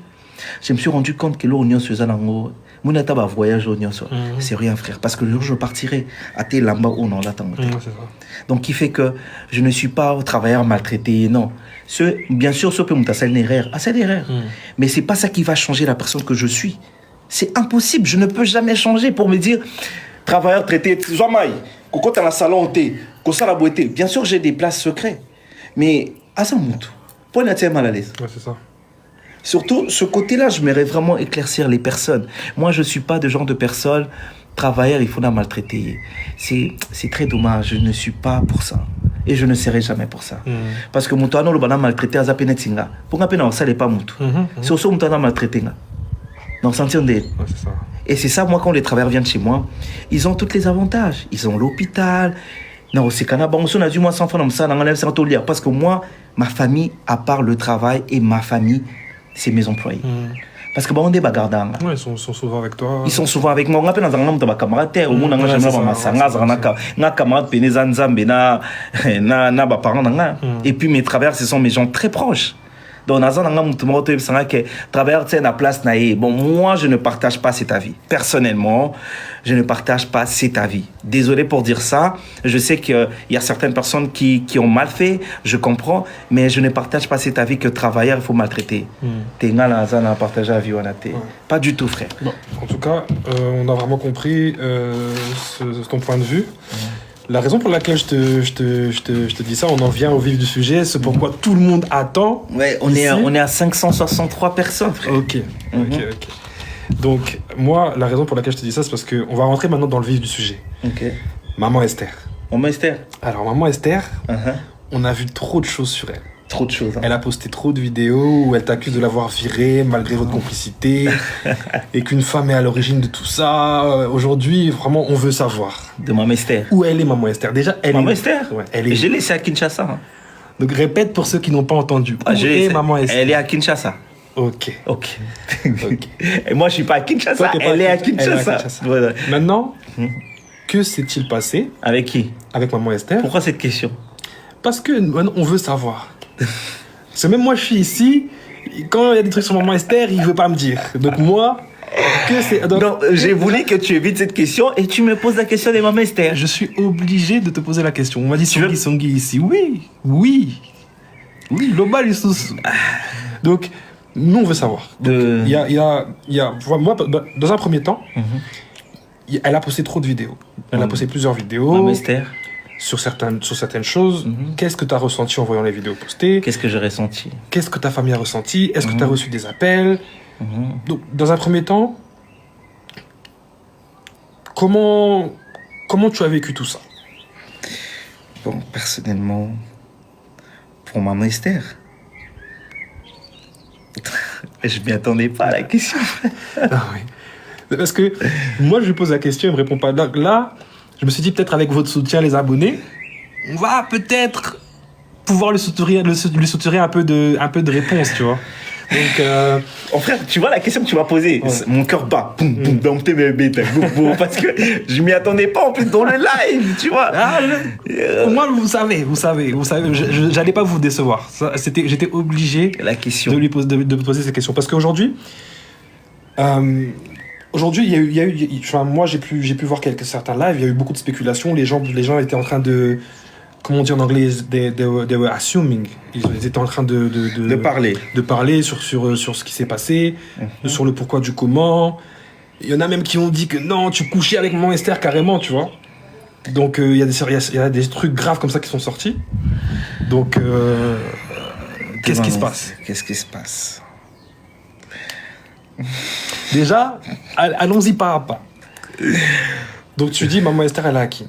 je me suis rendu compte que l'eau se zanango mon état va voyage au Nyon, c'est rien frère parce que le jour où je partirai à tes lamba ou non là donc qui fait que je ne suis pas travailleur maltraité non. Bien sûr ce peut me tasser l'erreur, mais c'est pas ça qui va changer la personne que je suis. C'est impossible, je ne peux jamais changer pour me dire travailleur traité, jamais. Quand tu as un salon, tu as la beauté. Bien sûr, j'ai des places secrètes. Mais à ça, pour être mal à l'aise. Ouais, c'est ça. Surtout, ce côté-là, je m'aimerais vraiment éclaircir les personnes. Moi, je ne suis pas de genre de personne, travailleur, il faut la maltraiter. C'est très dommage, je ne suis pas pour ça. Et je ne serai jamais pour ça. Parce que mon toit, le banana maltraité à Zapenetinga. Pour nga pena, ça n'est pas moutou. C'est aussi mon toit maltraité. Donc, sentir des. Ouais, c'est ça. Et c'est ça, moi, quand les travailleurs viennent chez moi, ils ont tous les avantages. Ils ont l'hôpital. Non, c'est qu'on a dû moi sans faire comme ça, parce que moi, ma famille, à part le travail et ma famille, c'est mes employés. Parce que bon, on est bagardants. Ouais, ils sont souvent avec toi. Ils sont souvent avec moi. On appelle dans un nombre de camarades. Au monde, on a camarades, et puis mes travailleurs, ce sont mes gens très proches. Donc, bon, moi, je ne partage pas cet avis. Personnellement, je ne partage pas cet avis. Désolé pour dire ça. Je sais qu'il y a certaines personnes qui ont mal fait, je comprends, mais je ne partage pas cet avis que travailleur, il faut maltraiter. Pas du tout, frère. Bon, en tout cas, on a vraiment compris ton point de vue. La raison pour laquelle je te dis ça, on en vient au vif du sujet, c'est pourquoi tout le monde attend. Ouais, on est à 563 personnes, frère. Ok. Donc, moi, la raison pour laquelle je te dis ça, c'est parce qu'on va rentrer maintenant dans le vif du sujet. Ok. Maman Esther. Maman Esther. Alors, Maman Esther, on a vu trop de choses sur elle. Trop de choses. Elle a posté trop de vidéos où elle t'accuse de l'avoir virée malgré votre complicité et qu'une femme est à l'origine de tout ça. Aujourd'hui, vraiment, on veut savoir. De Maman Esther. Où elle est, Maman Esther? Déjà, elle Maman est... Esther. Ouais, elle est... Je l'ai laissée à Kinshasa. Donc, répète pour ceux qui n'ont pas entendu. Où est Maman Esther? Elle est à Kinshasa. Ok. Et moi, je suis pas à Kinshasa. Elle est à Kinshasa. Voilà. Maintenant, que s'est-il passé? Avec qui? Avec Maman Esther. Pourquoi cette question? Parce que on veut savoir. Parce que même moi, je suis ici. Quand il y a des trucs sur Maman Esther, il veut pas me dire. Donc moi, que c'est. Donc, non, j'ai voulu que tu évites cette question et tu me poses la question de Maman Esther. Je suis obligé de te poser la question. On m'a dit Songi ici. Oui. Global et sous. Donc, nous, on veut savoir. Donc, moi, dans un premier temps, elle a posté trop de vidéos. Elle a posté plusieurs vidéos. Maman Esther. Sur certaines choses. Qu'est-ce que tu as ressenti en voyant les vidéos postées? Qu'est-ce que j'ai ressenti? Qu'est-ce que ta famille a ressenti? Est-ce que tu as reçu des appels? Donc, dans un premier temps, comment tu as vécu tout ça? Bon, personnellement, pour Maman Esther, Je m'y attendais pas à la question. Ah oui. Parce que moi, je lui pose la question, il me répond pas. Donc là, je me suis dit, peut-être avec votre soutien, les abonnés, on va peut-être pouvoir lui soutirer un peu de réponse, tu vois. Donc, Oh frère, tu vois la question que tu m'as posée, mon cœur bat, boum, boum, dans tes bébés, parce que je m'y attendais pas en plus dans le live, tu vois. Moi, vous savez, j'allais pas vous décevoir. J'étais obligé La question. de poser ces questions parce qu'aujourd'hui, moi j'ai pu voir certains lives, il y a eu beaucoup de spéculations, les gens étaient en train de, comment on dit en anglais, they were assuming, ils étaient en train de parler sur ce qui s'est passé, sur le pourquoi du comment. Il y en a même qui ont dit que non, tu couchais avec Maman Esther carrément, tu vois. Donc il y a des trucs graves comme ça qui sont sortis. Donc qu'est-ce qui se passe? Qu'est-ce qui se passe? Déjà, allons-y pas à pas. Donc tu dis Maman Esther elle a qui?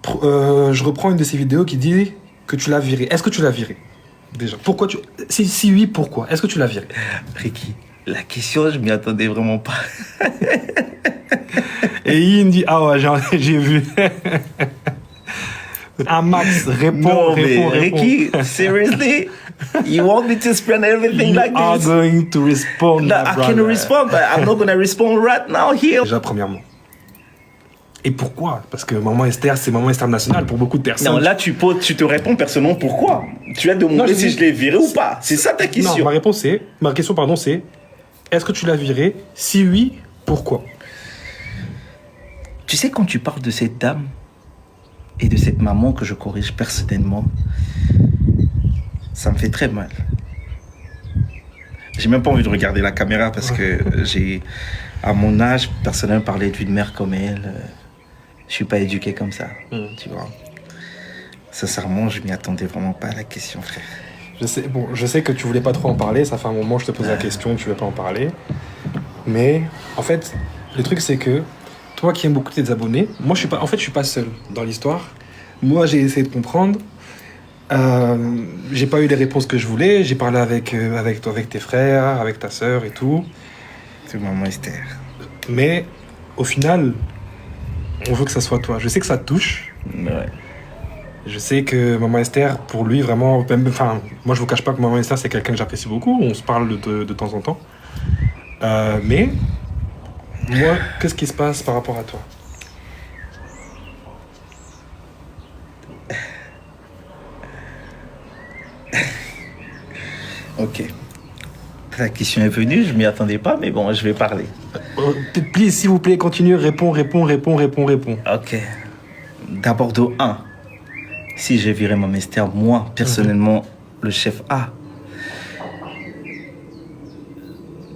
Je reprends une de ces vidéos qui dit que tu l'as viré. Est-ce que tu l'as viré? Déjà. Pourquoi tu... Si oui, pourquoi? Est-ce que tu l'as viré? Ricky, la question, je m'y attendais vraiment pas. Et il me dit, ah ouais, j'ai vu. Un max, réponds. Ricky, seriously? You want me to spend everything like You are this? going to respond, No, I can respond, but I'm not going to respond right now here. Déjà, premièrement. Et pourquoi? Parce que Maman Esther, c'est Maman Esther nationale pour beaucoup de personnes. Non, là, tu te réponds personnellement pourquoi. Tu as demandé si je l'ai viré ou pas. C'est ça ta question. Non, ma question, c'est, est-ce que tu l'as viré? Si oui, pourquoi? Tu sais, quand tu parles de cette dame et de cette maman que je corrige personnellement, ça me fait très mal. J'ai même pas envie de regarder la caméra parce que à mon âge, personnellement, parler d'une mère comme elle, je suis pas éduqué comme ça, tu vois. Sincèrement, je m'y attendais vraiment pas à la question, frère. Je sais que tu voulais pas trop en parler, ça fait un moment que je te pose la question, tu veux pas en parler. Mais, en fait, le truc c'est que, toi qui aimes beaucoup tes abonnés, moi je suis pas seul dans l'histoire. Moi j'ai essayé de comprendre, j'ai pas eu les réponses que je voulais, j'ai parlé avec tes frères, avec ta sœur et tout. C'est Maman Esther. Mais, au final, on veut que ça soit toi. Je sais que ça te touche. Ouais. Je sais que Maman Esther, pour lui, vraiment... moi, je vous cache pas que Maman Esther, c'est quelqu'un que j'apprécie beaucoup. On se parle de temps en temps. Mais, moi, qu'est-ce qui se passe par rapport à toi? Ok. La question est venue, je m'y attendais pas, mais bon, je vais parler. Please, s'il vous plaît, continue, réponds. Ok. D'abord de 1. Si j'ai viré Maman Esther, moi, personnellement, le chef A,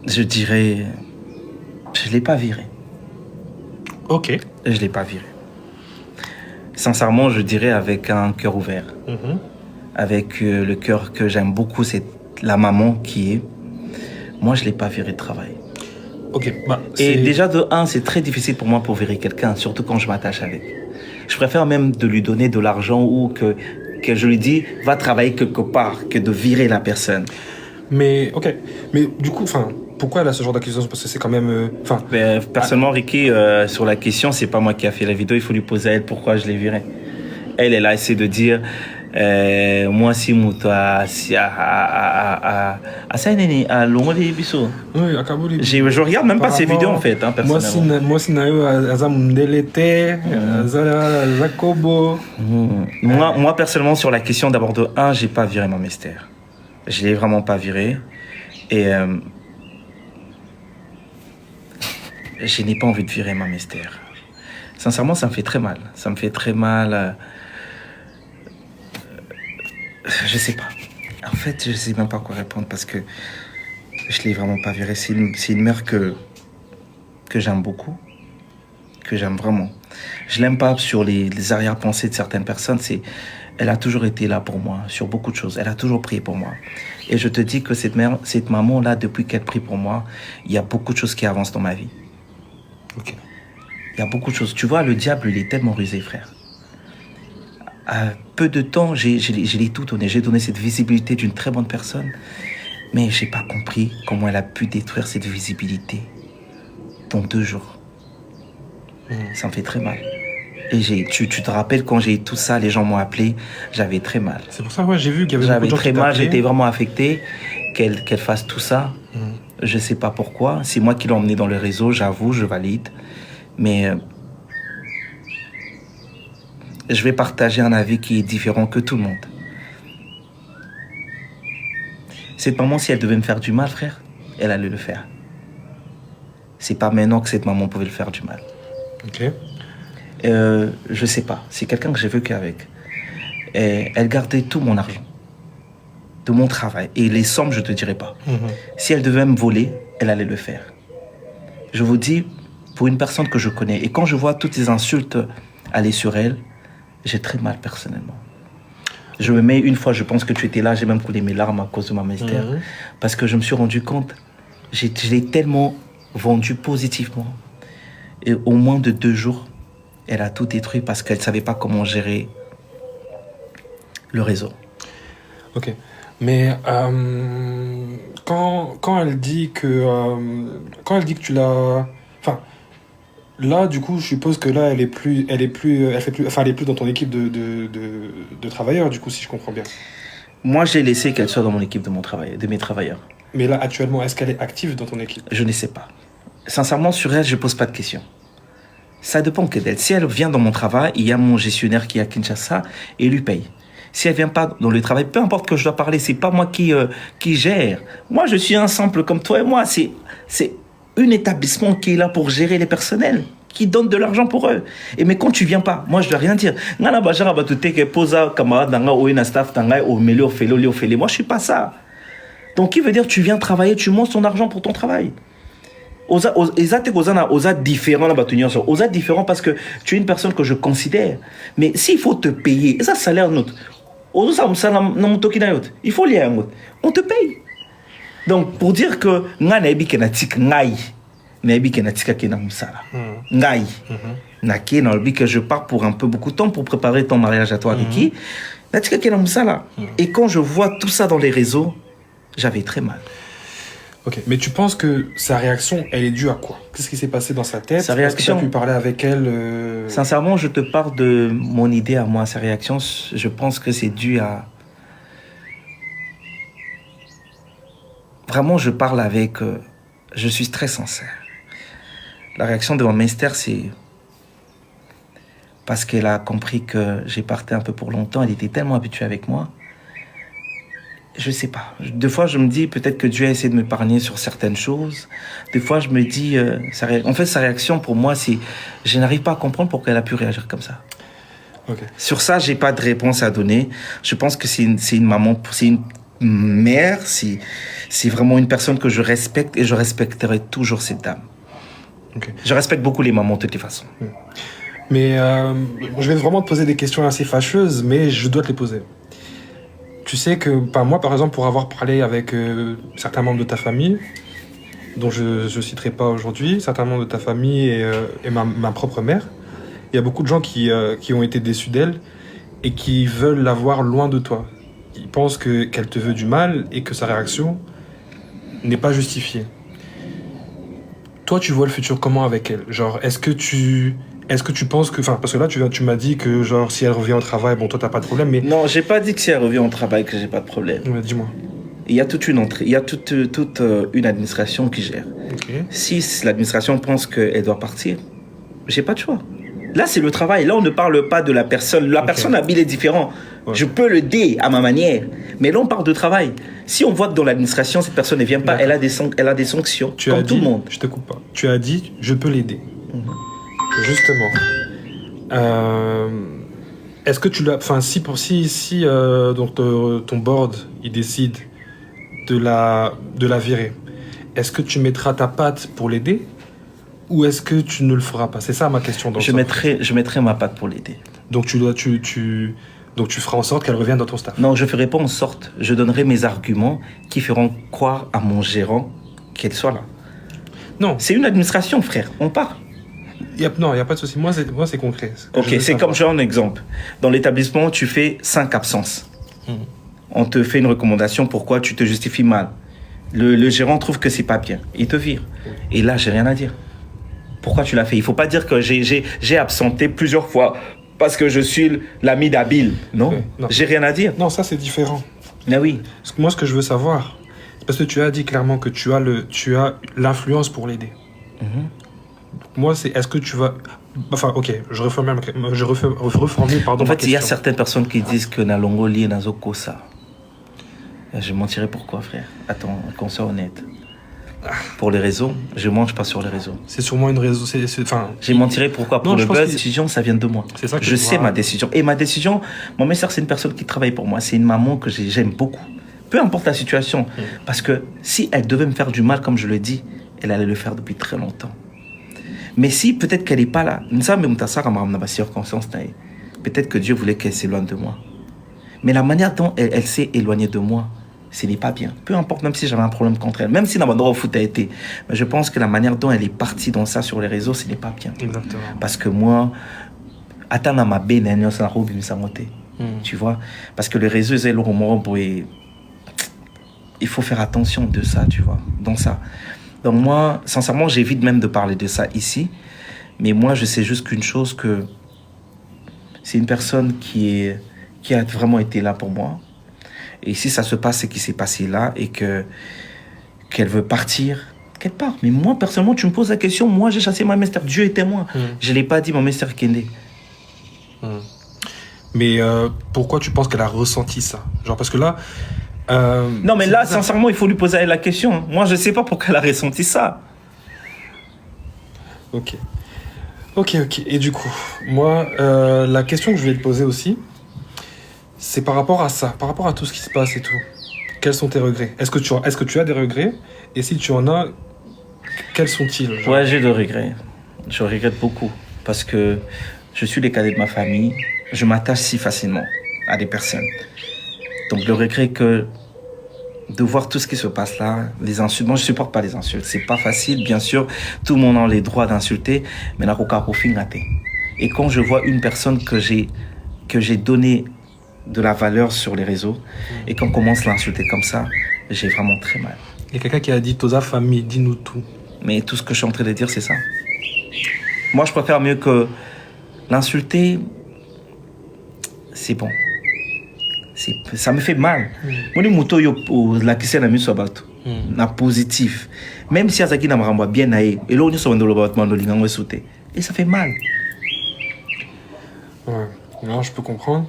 je dirais... Je l'ai pas viré. Ok. Je l'ai pas viré. Sincèrement, je dirais avec un cœur ouvert. Avec le cœur que j'aime beaucoup, c'est la maman qui est... Moi, je l'ai pas viré de travail. Ok. Et déjà, de 1, c'est très difficile pour moi pour virer quelqu'un, surtout quand je m'attache avec. Je préfère même de lui donner de l'argent ou que je lui dis, va travailler quelque part, que de virer la personne. Mais, ok. Mais du coup, pourquoi elle a ce genre d'accusation? Parce que c'est quand même... personnellement, Ricky, sur la question, c'est pas moi qui a fait la vidéo, il faut lui poser à elle pourquoi je l'ai viré. Elle a essayé de dire... moi si muta si à Longoli Bisso. Oui, à Kabouli. Je regarde même pas ces vidéos en fait, personnellement. Moi si nayo Azamundelete, Zakobo. Moi personnellement sur la question d'abord de 1, j'ai pas viré Maman Esther. Je l'ai vraiment pas viré et je n'ai pas envie de virer Maman Esther. Sincèrement, ça me fait très mal. Ça me fait très mal. Je sais pas. En fait, je sais même pas quoi répondre parce que je l'ai vraiment pas virée. C'est une mère que j'aime beaucoup, que j'aime vraiment. Je l'aime pas sur les arrière-pensées de certaines personnes. Elle a toujours été là pour moi sur beaucoup de choses. Elle a toujours prié pour moi. Et je te dis que cette maman-là, depuis qu'elle prie pour moi, il y a beaucoup de choses qui avancent dans ma vie. Ok. Il y a beaucoup de choses. Tu vois, le diable, il est tellement rusé, frère. À peu de temps, je l'ai tout donné. J'ai donné cette visibilité d'une très bonne personne. Mais j'ai pas compris comment elle a pu détruire cette visibilité dans 2 jours. Ça me fait très mal. Et tu te rappelles quand j'ai eu tout ça, les gens m'ont appelé, j'avais très mal. C'est pour ça, ouais, j'ai vu qu'il y avait J'avais beaucoup de gens très qui mal, t'appelaient. j'étais vraiment affecté qu'elle fasse tout ça. Je sais pas pourquoi. C'est moi qui l'ai emmené dans le réseau, j'avoue, je valide. Mais je vais partager un avis qui est différent que tout le monde. Cette maman, si elle devait me faire du mal, frère, elle allait le faire. C'est pas maintenant que cette maman pouvait le faire du mal. Ok. Je sais pas. C'est quelqu'un que j'ai vécu avec. Et elle gardait tout mon argent, de mon travail. Et les sommes, je te dirais pas. Si elle devait me voler, elle allait le faire. Je vous dis, pour une personne que je connais, et quand je vois toutes ces insultes aller sur elle, j'ai très mal personnellement. Je me mets, une fois, je pense que tu étais là, j'ai même coulé mes larmes à cause de ma mystère. Parce que je me suis rendu compte, je l'ai tellement vendu positivement. Et au moins de 2 jours, elle a tout détruit parce qu'elle ne savait pas comment gérer le réseau. Ok. Mais quand elle dit que tu l'as, enfin, là du coup je suppose que là elle est plus dans ton équipe de travailleurs du coup, si je comprends bien. Moi, j'ai laissé qu'elle soit dans mon équipe de mes travailleurs. Mais là actuellement, est-ce qu'elle est active dans ton équipe? Je ne sais pas. Sincèrement, sur elle, je ne pose pas de questions. Ça dépend que d'elle. Si elle vient dans mon travail, il y a mon gestionnaire qui est à Kinshasa et il lui paye. Si elle ne vient pas dans le travail, peu importe que je dois parler, ce n'est pas moi qui gère. Moi, je suis un simple comme toi et moi. C'est un établissement qui est là pour gérer les personnels, qui donne de l'argent pour eux. Et mais quand tu viens pas, moi, je ne dois rien dire. Moi, je ne suis pas ça. Donc, qui veut dire tu viens travailler, tu montes ton argent pour ton travail. Osa différent parce que tu es une personne que je considère. Mais s'il faut te payer, ça salaire notre. Il faut lier on te paye. Donc pour dire que que je pars pour un peu beaucoup de temps pour préparer ton mariage à toi avec qui. Et quand je vois tout ça dans les réseaux, j'avais très mal. Ok, mais tu penses que sa réaction, elle est due à quoi? Qu'est-ce qui s'est passé dans sa tête? Sa réaction. Est-ce que tu as pu parler avec elle Sincèrement, je te parle de mon idée à moi. Sa réaction, je pense que c'est dû à... Vraiment, je parle avec... je suis très sincère. La réaction de mon master, c'est... Parce qu'elle a compris que j'ai parti un peu pour longtemps. Elle était tellement habituée avec moi. Je sais pas. Des fois, je me dis peut-être que Dieu a essayé de m'épargner sur certaines choses. Des fois, je me dis... en fait, sa réaction, pour moi, c'est... Je n'arrive pas à comprendre pourquoi elle a pu réagir comme ça. Okay. Sur ça, j'ai pas de réponse à donner. Je pense que c'est une maman, c'est une mère, c'est vraiment une personne que je respecte et je respecterai toujours cette dame. Okay. Je respecte beaucoup les mamans de toutes les façons. Mais je vais vraiment te poser des questions assez fâcheuses, mais je dois te les poser. Tu sais que moi, par exemple, pour avoir parlé avec certains membres de ta famille, dont je ne citerai pas aujourd'hui, certains membres de ta famille et ma propre mère, il y a beaucoup de gens qui ont été déçus d'elle et qui veulent la voir loin de toi. Ils pensent qu'elle te veut du mal et que sa réaction n'est pas justifiée. Toi, tu vois le futur comment avec elle? Genre, est-ce que tu penses que... Enfin, parce que là, tu m'as dit que, genre, si elle revient au travail, bon, toi, t'as pas de problème, mais... Non, j'ai pas dit que si elle revient au travail, que j'ai pas de problème. Ouais, dis-moi. Il y a toute une une administration qui gère. Okay. Si l'administration pense qu'elle doit partir, j'ai pas de choix. Là, c'est le travail. Là, on ne parle pas de la personne. La personne habile est différente. Ouais. Je peux le dire à ma manière. Mais là, on parle de travail. Si on voit que dans l'administration, cette personne ne vient pas, elle a des sanctions, comme tout le monde. Je te coupe pas. Tu as dit, je peux l'aider. Justement. Est-ce que tu l'as... Enfin, si donc, ton board, il décide de la virer, est-ce que tu mettras ta patte pour l'aider ou est-ce que tu ne le feras pas? C'est ça ma question. Je mettrai ma patte pour l'aider. Donc tu feras en sorte qu'elle revienne dans ton staff? Non, je ne ferai pas en sorte. Je donnerai mes arguments qui feront croire à mon gérant qu'elle soit là. Non. C'est une administration, frère. On part. Non, il n'y a pas de souci. Moi, c'est concret. Ok, c'est comme j'ai un exemple. Dans l'établissement, tu fais 5 absences. On te fait une recommandation. Pourquoi tu te justifies mal? Le gérant trouve que c'est pas bien. Il te vire. Et là, j'ai rien à dire. Pourquoi tu l'as fait? Il faut pas dire que j'ai absenté plusieurs fois parce que je suis l'ami d'Abil. Non, non. J'ai rien à dire. Non, ça c'est différent. Mais oui. Parce que moi, ce que je veux savoir, c'est parce que tu as dit clairement que tu as l'influence pour l'aider. Moi, c'est est-ce que tu vas... Enfin, ok, je reformule, pardon. En ma fait, il y a question. certaines personnes qui disent que Nalongo lié Nazoko ça. Je mentirais pourquoi, frère? Attends, qu'on soit honnête. Pour les réseaux, je mange pas sur les réseaux. C'est sûrement une raison. Enfin, Je mentirais pourquoi? Pour Non, le je pense buzz, que- décision, ça vient de moi. C'est ça que Je je sais vois. ma décision. Et ma décision, mon mère, c'est une personne qui travaille pour moi. C'est une maman que j'aime beaucoup. Peu importe la situation. Parce que si elle devait me faire du mal, comme je le dis, elle allait le faire depuis très longtemps. Mais si peut-être qu'elle n'est pas là, peut-être que Dieu voulait qu'elle s'éloigne de moi. Mais la manière dont elle s'est éloignée de moi, ce n'est pas bien. Peu importe, même si j'avais un problème contre elle, même si dans mon droit au foot a été. Mais je pense que la manière dont elle est partie dans ça sur les réseaux, ce n'est pas bien. exactement. Parce que moi, attends ma benne, tu vois, parce que les réseaux, il faut faire attention de ça, tu vois, dans ça. Donc moi, sincèrement, j'évite même de parler de ça ici. Mais moi, je sais juste qu'une chose, que c'est une personne qui a vraiment été là pour moi. Et si ça se passe, ce qui s'est passé là, et qu'elle veut partir, qu'elle part. Mais moi, personnellement, tu me poses la question, moi, j'ai chassé ma master, Dieu est témoin. Je ne l'ai pas dit, mon master Kende. Mais pourquoi tu penses qu'elle a ressenti ça? Genre, parce que là... Non, mais c'est là, bizarre. sincèrement, il faut lui poser la question. Moi, je ne sais pas pourquoi elle a ressenti ça. Ok. Et du coup, moi, la question que je vais te poser aussi, c'est par rapport à ça, par rapport à tout ce qui se passe et tout. Quels sont tes regrets? Est-ce que tu as des regrets? Et si tu en as, quels sont-ils? Genre Ouais, j'ai de regrets. Je regrette beaucoup. Parce que je suis le cadet de ma famille. Je m'attache si facilement à des personnes. Donc, le regret que de voir tout ce qui se passe là, les insultes. Moi, je supporte pas les insultes. C'est pas facile, bien sûr. Tout le monde a les droits d'insulter, mais n'a aucun profil raté. Et quand je vois une personne que j'ai donné de la valeur sur les réseaux, et qu'on commence à l'insulter comme ça, j'ai vraiment très mal. il y a quelqu'un qui a dit Tosa famille, dis-nous tout. Mais tout ce que je suis en train de dire, c'est ça. Moi, je préfère mieux que l'insulter. C'est bon. Ça me fait mal. Moi, les motos, la question est mise na positif. Même si Azaki n'a pas bien naïe, et là, on est sur le bâtiment de l'Ingang sauté. Et ça fait mal. Ouais. Non, je peux comprendre.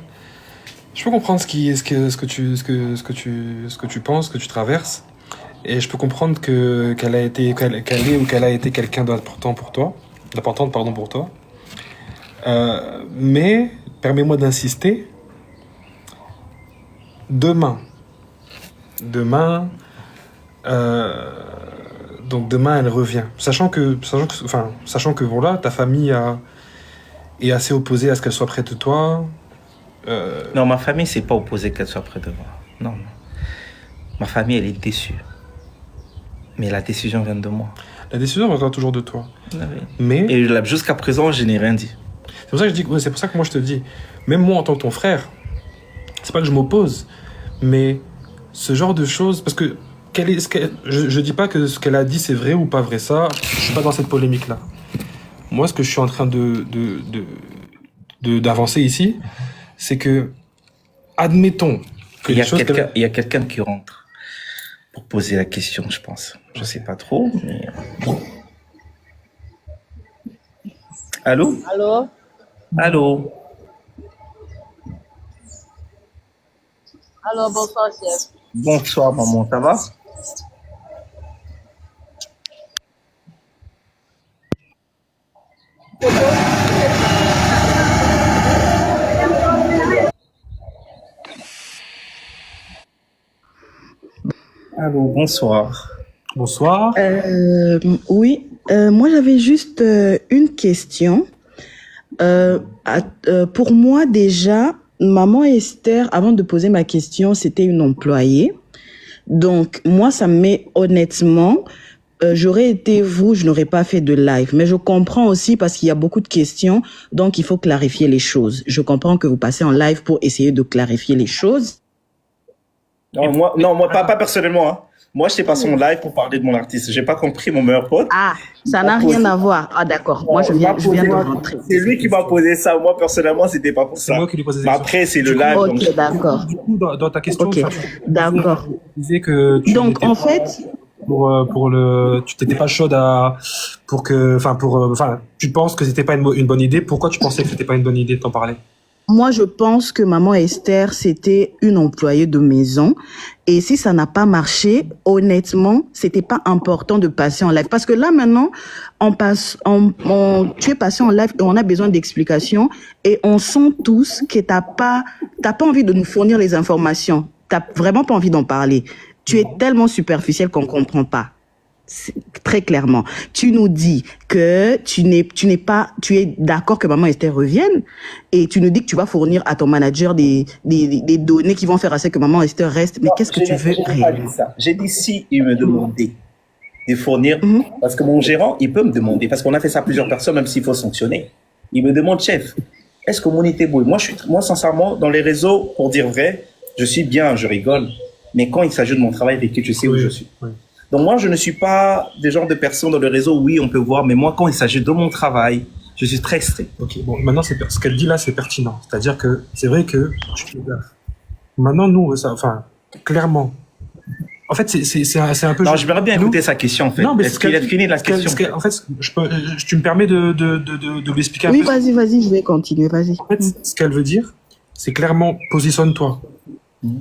Je peux comprendre ce que tu penses, ce que tu traverses. Et je peux comprendre qu'elle a été quelqu'un d'important pour toi. D'importante, pardon, pour toi. Mais, permets-moi d'insister. Demain, donc demain elle revient. Sachant que voilà, ta famille est assez opposée à ce qu'elle soit près de toi. Non, ma famille, c'est pas opposé qu'elle soit près de moi. Non. Ma famille, elle est déçue. Mais la décision vient de moi. La décision viendra toujours de toi. Ah oui. Mais Et là, jusqu'à présent, je n'ai rien dit. c'est pour ça que c'est pour ça que moi je te dis, même moi en tant que ton frère, c'est pas que je m'oppose, mais ce genre de choses, parce que je dis pas que ce qu'elle a dit c'est vrai ou pas vrai, ça, je suis pas dans cette polémique là. Moi, ce que je suis en train d'avancer ici, c'est que admettons que Il y les choses a quelqu'un qui rentre pour poser la question, je pense. Je sais pas trop, mais... Allô? Allô? Allô? Allô, bonsoir, chef. Bonsoir, maman, ça va? Allô, bonsoir. Bonsoir. Oui, moi j'avais juste une question. Pour moi déjà, maman Esther, avant de poser ma question, c'était une employée. Donc moi, ça me met honnêtement, j'aurais été vous, je n'aurais pas fait de live. Mais je comprends aussi parce qu'il y a beaucoup de questions, donc il faut clarifier les choses. Je comprends que vous passez en live pour essayer de clarifier les choses. Non, moi pas personnellement. Hein. Moi, je t'ai passé mon live pour parler de mon artiste. J'ai pas compris mon meilleur pote. Ah, ça n'a rien à voir. Ah, d'accord. Moi, je viens de rentrer. C'est lui qui m'a posé ça. Moi, personnellement, c'était pas pour ça. C'est moi qui lui posais Mais après, c'est le live. Ok, donc- d'accord. Du coup, dans ta question, Ok, d'accord. tu disais que tu Donc, n'étais en pas fait, tu t'étais pas chaude tu penses que c'était pas une bonne idée. Pourquoi tu pensais que c'était pas une bonne idée de t'en parler? moi, je pense que maman Esther, c'était une employée de maison. Et si ça n'a pas marché, honnêtement, c'était pas important de passer en live. Parce que là, maintenant, tu es passé en live et on a besoin d'explications. Et on sent tous que t'as pas envie de nous fournir les informations. T'as vraiment pas envie d'en parler. Tu es tellement superficiel qu'on comprend pas. Très clairement. Tu nous dis que tu es d'accord que maman Esther revienne et tu nous dis que tu vas fournir à ton manager des données qui vont faire à ce que maman Esther reste. Mais qu'est-ce que tu veux J'ai pas dit réellement? ça. J'ai dit si il me demandait de fournir, parce que mon gérant, il peut me demander, parce qu'on a fait ça à plusieurs personnes, même s'il faut sanctionner. Il me demande, chef, est-ce que mon était beau? Moi, sincèrement, dans les réseaux, pour dire vrai, je suis bien, je rigole. Mais quand il s'agit de mon travail, avec qui tu sais où je suis. Oui. Donc moi, je ne suis pas des genres de personnes dans le réseau, oui, on peut voir, mais moi, quand il s'agit de mon travail, je suis très strict. Ok, bon, maintenant, ce qu'elle dit là, c'est pertinent. C'est-à-dire que c'est vrai que tu fais gaffe. Maintenant, nous, clairement. En fait, c'est un peu. Non, je voudrais bien écouter sa question, en fait. Non, mais est-ce qu'il a fini la question? En fait, tu me permets de l'expliquer un Oui, peu. vas-y, je vais continuer, vas-y. En fait, ce qu'elle veut dire, c'est clairement positionne-toi.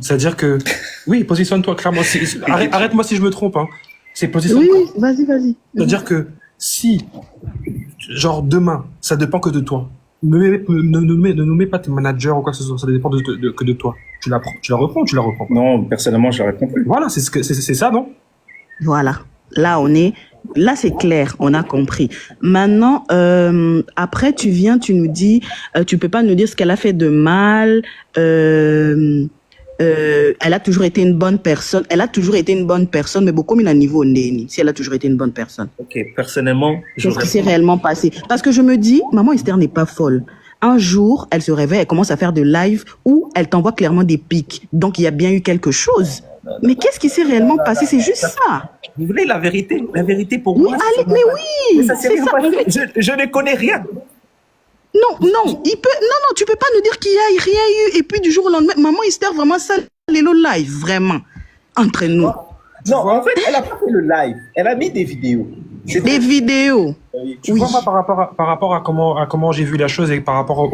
C'est-à-dire que, oui, positionne-toi clairement. Arrête-moi si je me trompe. Hein. C'est positionne-toi. Oui, vas-y. C'est-à-dire que si, genre demain, ça dépend que de toi. Ne nous mets pas tes managers ou quoi que ce soit. Ça dépend que de toi. Tu la reprends ou tu la reprends pas? Non, personnellement, je la réponds plus. Voilà, c'est ça, non? Voilà. Là, c'est clair, on a compris. Maintenant, après, tu nous dis, tu peux pas nous dire ce qu'elle a fait de mal. Elle a toujours été une bonne personne. Mais beaucoup mis à niveau Ndeni. Si elle a toujours été une bonne personne. Ok, personnellement, Qu'est-ce qui s'est réellement passé? Parce que je me dis, maman Esther n'est pas folle. Un jour, elle se réveille, elle commence à faire de live où elle t'envoie clairement des pics. Donc, il y a bien eu quelque chose. Mais qu'est-ce qui s'est réellement passé? C'est juste ça. Vous voulez la vérité? La vérité pour Oui, moi. allez, mais oui. Mais ça s'est C'est rien ça. passé. Je ne connais rien. Non, tu peux pas nous dire qu'il y a rien eu et puis du jour au lendemain, maman Esther vraiment ça les low live vraiment entre nous. Non, en fait, elle a pas fait le live. Elle a mis des vidéos. Des vidéos. Tu Oui. vois, moi, par rapport à comment j'ai vu la chose et par rapport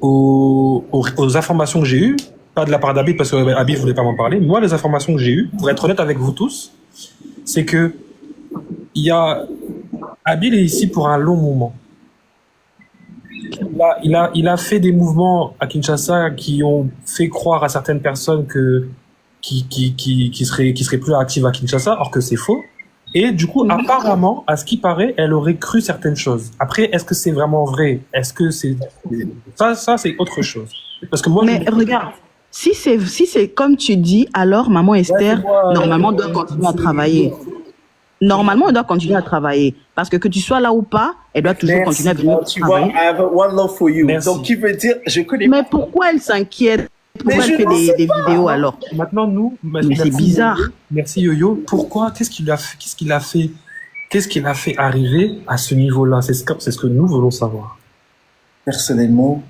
aux informations que j'ai eues, pas de la part d'Abid parce que Abid voulait pas m'en parler. Moi, les informations que j'ai eues, pour être honnête avec vous tous, c'est que Abid est ici pour un long moment. Il a fait des mouvements à Kinshasa qui ont fait croire à certaines personnes qui seraient plus actives à Kinshasa, or que c'est faux. Et du coup, apparemment, à ce qui paraît, elle aurait cru certaines choses. Après, est-ce que c'est vraiment vrai? Est-ce que c'est ça c'est autre chose. Parce que moi, Mais regarde, si c'est comme tu dis, alors maman Esther normalement doit continuer à travailler. Normalement, elle doit continuer à travailler. Parce que tu sois là ou pas, elle doit toujours continuer à venir Tu vois, travailler. I have one love for you. Merci. Donc, qui veut dire, je connais Mais pourquoi elle s'inquiète? Pourquoi Mais elle je fait n'en sais des vidéos alors? maintenant, nous, Mais c'est bizarre. Merci Yo-Yo. Pourquoi? Qu'est-ce qu'il a fait arriver à ce niveau-là? C'est ce que nous voulons savoir. personnellement,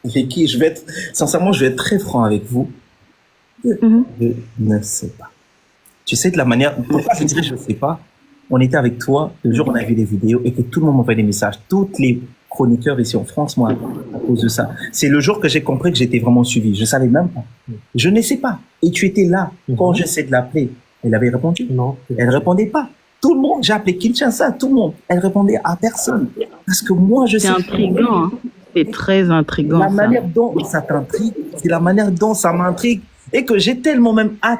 Ricky, sincèrement, je vais être très franc avec vous. Je ne sais pas. Tu sais, de la manière, pourquoi je dirais je ne sais pas? On était avec toi, le jour où on a vu des vidéos et que tout le monde m'envoyait des messages. Toutes les chroniqueurs ici en France, moi, à cause de ça. C'est le jour que j'ai compris que j'étais vraiment suivi. Je savais même pas. Je ne sais pas. Et tu étais là. Quand j'essaie de l'appeler, elle avait répondu. Non. Elle répondait pas. Tout le monde, j'ai appelé Kinshasa, tout le monde. Elle répondait à personne. Parce que moi, je sais. C'est intriguant, hein. C'est très intriguant. La ça. manière dont ça t'intrigue, c'est la manière dont ça m'intrigue. Et que j'ai tellement même hâte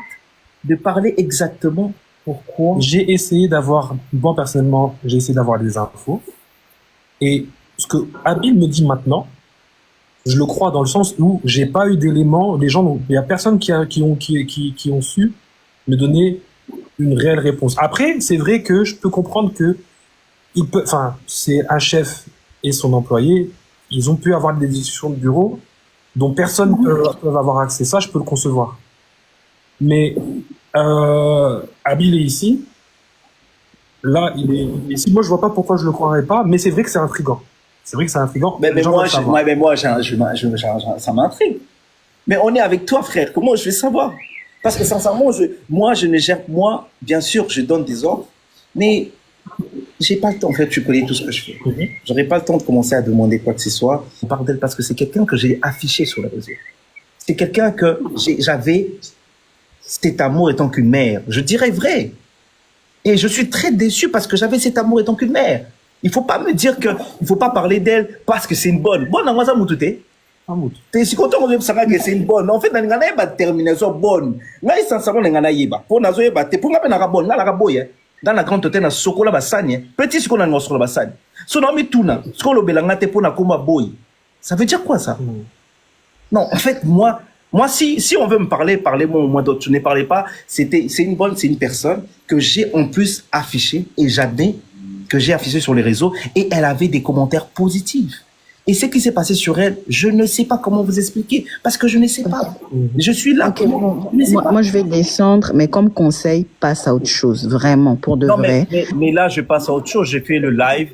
de parler exactement pourquoi. J'ai essayé d'avoir, moi personnellement, j'ai essayé d'avoir des infos. Et ce que Abid me dit maintenant, je le crois dans le sens où j'ai pas eu d'éléments, il y a personne qui ont su me donner une réelle réponse. Après, c'est vrai que je peux comprendre que c'est un chef et son employé, ils ont pu avoir des discussions de bureau dont personne peut avoir accès. Ça, je peux le concevoir. Mais Abil est ici. Là, il est ici. Moi, je vois pas pourquoi je le croirais pas, mais c'est vrai que c'est intriguant. C'est vrai que c'est intriguant. Mais Les gens moi, veulent savoir. ça m'intrigue. Mais on est avec toi, frère. Comment je vais savoir? Parce que sincèrement, je ne gère, bien sûr, je donne des ordres, mais j'ai pas le temps. En fait, tu connais tout ce que je fais. J'aurais pas le temps de commencer à demander quoi que ce soit. Je parle d'elle parce que c'est quelqu'un que j'ai affiché sur les réseaux. C'est quelqu'un que j'avais cet amour étant qu'une mère. Je dirais vrai. Et je suis très déçu parce que j'avais cet amour étant qu'une mère. Il faut pas me dire que il faut pas parler d'elle parce que c'est une bonne. Bonne, on va ça moutouté. T'es si content que c'est une bonne. En fait, on a une terminaison bonne. Là, sincèrement, on a une bonne. Pour nous, pour nous, on a bonne. Là, la boye. Dans la grande hôtel, on a sokola bassani. Petit, ce qu'on a sur la bassani. Si on a mis tout, ce qu'on a belangate pour na kuma boy. Ça veut dire quoi, ça? Non, en fait, moi, si on veut me parler, parlez-moi au moins d'autres. Je ne parlez pas. C'est une bonne, c'est une personne que j'ai en plus affichée et j'admets que j'ai affiché sur les réseaux et elle avait des commentaires positifs. Et ce qui s'est passé sur elle, je ne sais pas comment vous expliquer parce que je ne sais pas. Je suis là. Ok, moi, je vais descendre, mais comme conseil, passe à autre chose, vraiment, pour de Non, vrai. mais là, je passe à autre chose. J'ai fait le live.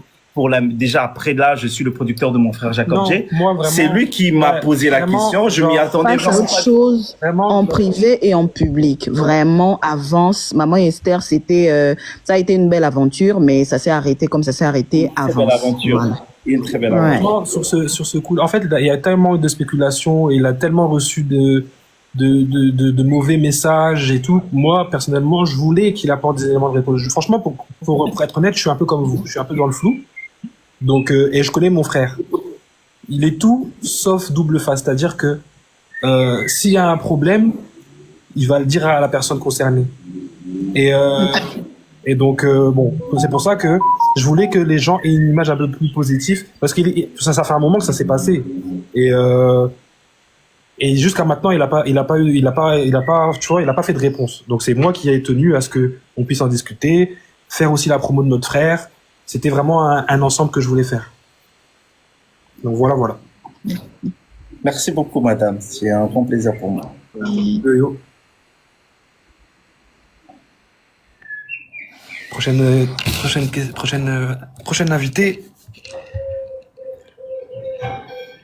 Déjà après là, je suis le producteur de mon frère Jacob J. C'est lui qui m'a posé la question. Je m'y attendais. Passe à autre chose en privé et en public. Vraiment, avance. Maman Esther, c'était, ça a été une belle aventure, mais ça s'est arrêté comme ça s'est arrêté avance. Une belle aventure. Voilà. Une très belle aventure. Sur ce coup, en fait, il y a tellement eu de spéculations et il a tellement reçu de mauvais messages et tout. Moi, personnellement, je voulais qu'il apporte des éléments de réponse. Franchement, pour être honnête, je suis un peu comme vous. Je suis un peu dans le flou. Donc, et je connais mon frère. Il est tout sauf double face. C'est-à-dire que s'il y a un problème, il va le dire à la personne concernée. Et donc, bon, c'est pour ça que je voulais que les gens aient une image un peu plus positive, parce que ça fait un moment que ça s'est passé. Et jusqu'à maintenant, il a pas fait de réponse. Donc c'est moi qui ai tenu à ce que on puisse en discuter, faire aussi la promo de notre frère. C'était vraiment un ensemble que je voulais faire. Donc voilà. Merci beaucoup, madame. C'est un grand plaisir pour moi. Prochaine invitée.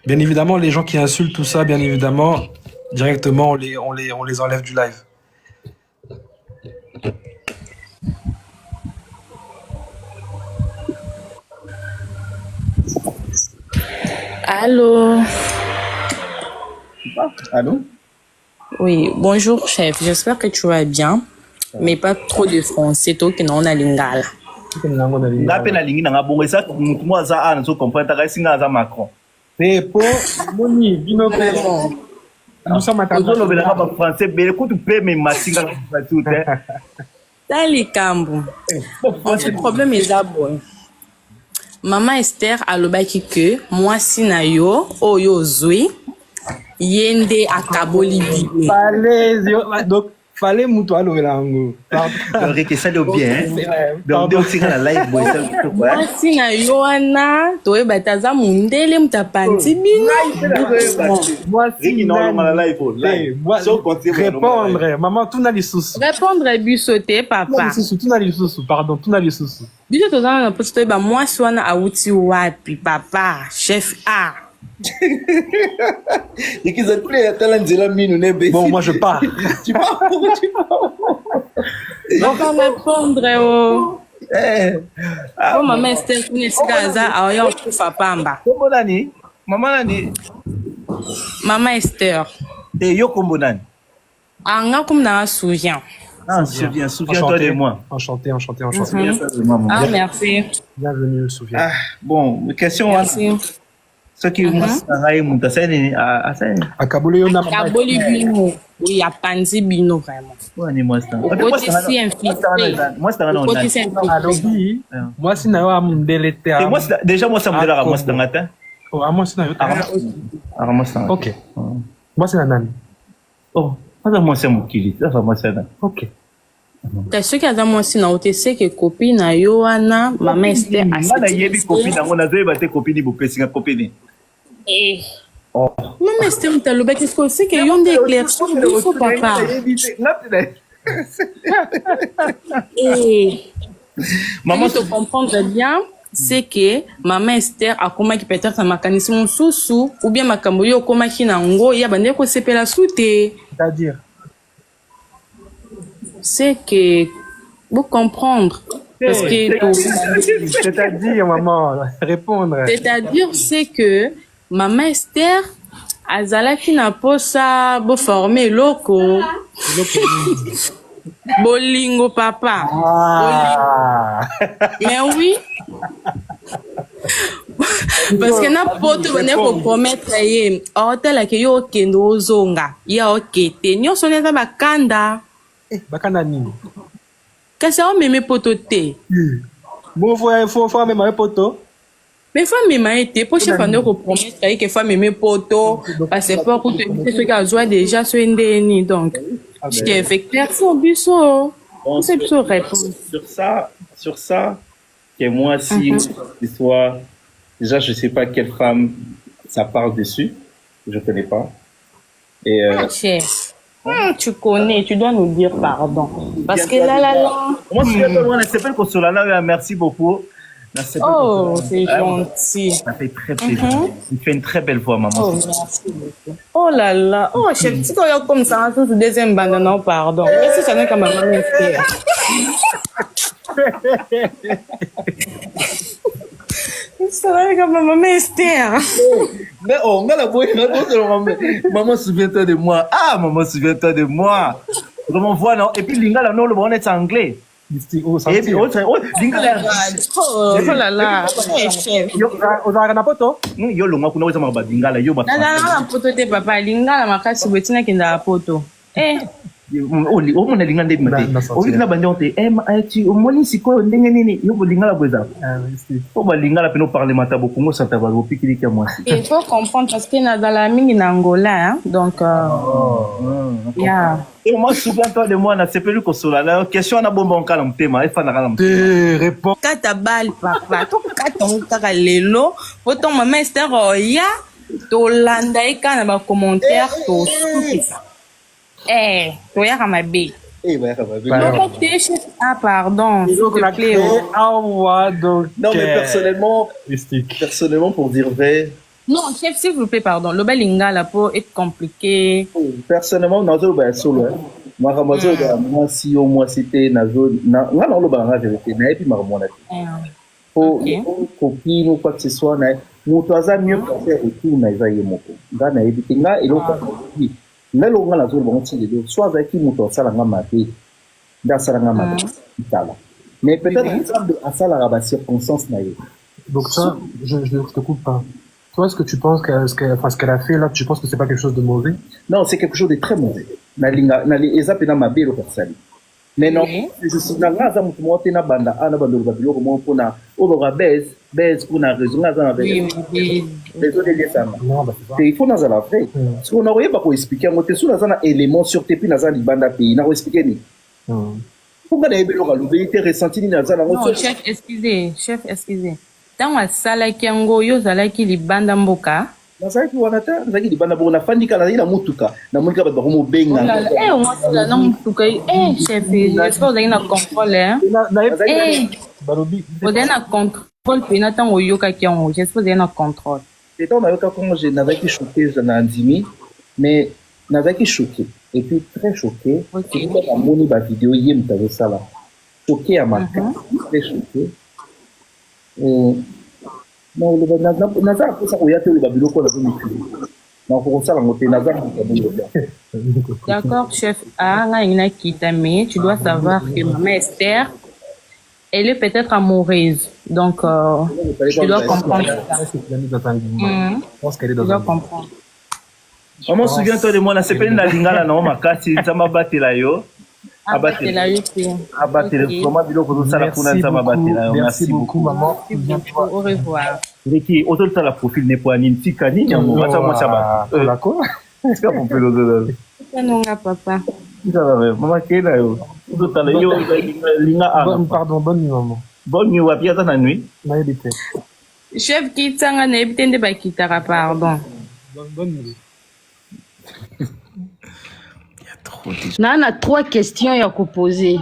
Bien évidemment, les gens qui insultent tout ça, bien évidemment, directement, on les enlève du live. Allô? Allô? Oui, bonjour chef, j'espère que tu vas bien, mais pas trop de français, toi qui n'en a lingala. Macron. Nous sommes à Dans les cambos, en fait, le problème est d'abord. Maman Esther a le baki que moi si na yo o yo zui yende akaboli bibe. Donc fallait muto alo elango. Donc que ça le bien. Donc on tire la live boy ça tout quoi. Moi si na yo ana to e bataza mundele mutapanti bino. Moi si na la live moi répondre maman tout na lisusu. Répondre bisoté papa. Tout na lisusu pardon tout na lisusu. Biso tozana na posto ba moi si wana auti wapi papa chef A. Bon, moi je pars. Tu pars? On va répondre oh. Oh maman Esther kunesigaza ayo kufa pamba. Kombo nani? Maman Esther. Et yo kombo nani? Anga comme na souviens. Ah, souviens-toi de moi. Enchanté. Ah, merci. Bienvenue, souviens. Bon, question. Merci. Ce qui Akaboli bino. Oui, a panzi bino vraiment. Moi, si na yo amundele te. Déjà moi ça me délare moi c'est dans matin. Moi si na yo. OK. Moi c'est nani. Oh, moi c'est mokili. Ça moi c'est là. OK. Qu'est-ce que za moi si na otese que copine na yo wana maman Esther a. Na yebi copine ngo na zoeba te copine bopesi nga copine. Maman Esther mtaloba qu'est-ce que c'est que yon d'éclairci il faut papa. Et Maman, pour te comprendre bien, c'est que maman Esther a comment qui peut-être un mécanisme sous ou bien ma camboyo comment qui nango ya bande ko sepela souté. C'est-à-dire C'est que vous comprendre parce que C'est-à-dire, maman, répondre. c'est-à-dire c'est que maman Esther azalaki na posa bo former loko bolingo papa. Ah. Mais oui. Parce que na poto bane ko promettre ye hotel ke yo kendo ozonga ya okete nyonso neza bakanda Bakana nini? kasi o meme poto te Bon, faut même un poteau. mais fa mema ete po chef ande ko promettre ye ke fa meme poto passeport ko te ce ka joie déjà so ndeni donc chef clair faut biso bon, c'est biso réponse sur ça, que moi, si l'histoire, déjà, je sais pas quelle femme ça parle dessus, je connais pas. Et chef tu connais, tu dois nous dire pardon. Parce que là. moi, je s'appelle Consolana, merci beaucoup. Oh, c'est gentil. Ça fait très plaisir. Tu fais une très belle voix, maman. Oh, merci beaucoup. Oh là là. Oh, chef, si tu regardes comme ça, sur le deuxième bande, non, pardon. Merci, ça n'est qu'à ma maman Esther. Ça n'est qu'à ma maman Esther. Mais oh, maman, souviens-toi de moi. Ah, maman, souviens-toi de moi. Comment on voit, non? Et puis, Lingala, non, le bon est anglais. Et puis, Lingala. Oh là là. Eh, chef. Ozalaka na poto? Yo, longa, kuna weza maba Lingala, yo, ba. Na poto te papa, lingala makasi betina kenda poto. Eh. Oh, mon Lingala de mate. Oh, Lingala bandonte. Tu, moni siko ndenge nini? Yo, Lingala bweza. Oh, ba Lingala peno parlementa beaucoup, moi, ça t'a va pikiri kia moi. Il faut comprendre parce que dans la mingi n'Angola, hein, donc. Yeah. Et moi, souviens-toi de moi, na sepelu kosola. La question na bomba nkala mtema, efa na kala mtema. Réponds. Kata bal papa, to kata kaka lelo, poto maman Esther oya, to landa eka na ba commentaire to soukisa. Eh, to ya kama be. Eh, bah, Ah pardon, s'il te plaît. Donc. non, mais personnellement, pour dire vrai. Non, chef, s'il vous plaît, pardon. Le balinga la peau est compliqué. Personnellement, nazo ba solo. Moi, ramazo moi si au moins c'était nazo na non le ba vérité na et puis marmona. Pour copine ou quoi que ce soit na muto aza mieux pour faire autour na iza yemoko. Ngana ebite nga eloko qui ngalo ngala zo bon ti de soit avec qui muto sala nga mabe. Nda sala nga mabe. Mais peut-être exemple à ça la circonstance na yo. Donc ça, je te coupe pas. Toi, est-ce que tu penses ce qu'elle a fait là, tu penses que c'est pas quelque chose de mauvais? Non, c'est quelque chose de très mauvais. Nali ezape na mabelo personne. Mais non, je suis dans la zone où tu na banda, na banda le babilo comment pour na ouvre baise pour na raison na zone avec. Raison de lier ça. Non, bah c'est ça. Il faut na zala vrai. Si on aurait pas pour expliquer, on était sous la zone élément sur tes puis na zone banda pays, na expliquer ni. Pourquoi na ebelo ga l'obéité ressenti ni na zone. Non, chef, excusez. Tant asalaki yango yo zalaki libanda mboka. Nazaki wanata nazaki libanda bona fandika na ina mutuka na monika ba ko mo benga. On va na mutuka. Chef, j'espère que vous na contrôle hein. Barobi. Vous avez na contrôle puis na tant oyoka ki yango. J'espère que vous avez na contrôle. C'est tant nayoka quand je n'avais choqué je na ndimi mais nazaki choqué et puis très choqué. C'est comme la moni ba vidéo yem ta ça là. Choqué à ma très choqué. Non, naza pour ça oya te le babilo ko la zone. Non, pour ça la montée naza. D'accord, chef. Ah, là, il y a qui t'a mis. Tu dois savoir que maman Esther, elle est peut-être amoureuse. Donc, tu dois comprendre ça. Je pense qu'elle est dans Tu dois comprendre. Maman, souviens-toi de moi, la CPN na lingala na ma kasi nzamba batela yo. Abattre la yuti. Merci beaucoup, maman. Au revoir. Qui autour de la profil n'est pas ni tika ni nyango. Moi ça va. D'accord. Est-ce que on peut le dire? Non, papa. Ça va, maman kena yo. Tout à l'heure yo linga a. Pardon, bonne nuit, maman. Bonne nuit, wa bien na nuit. Na yebite. Chef kitanga na ebitende ba kitara pardon. Bonne nuit. Il y a trop protéger. Nana 3 questions à poser.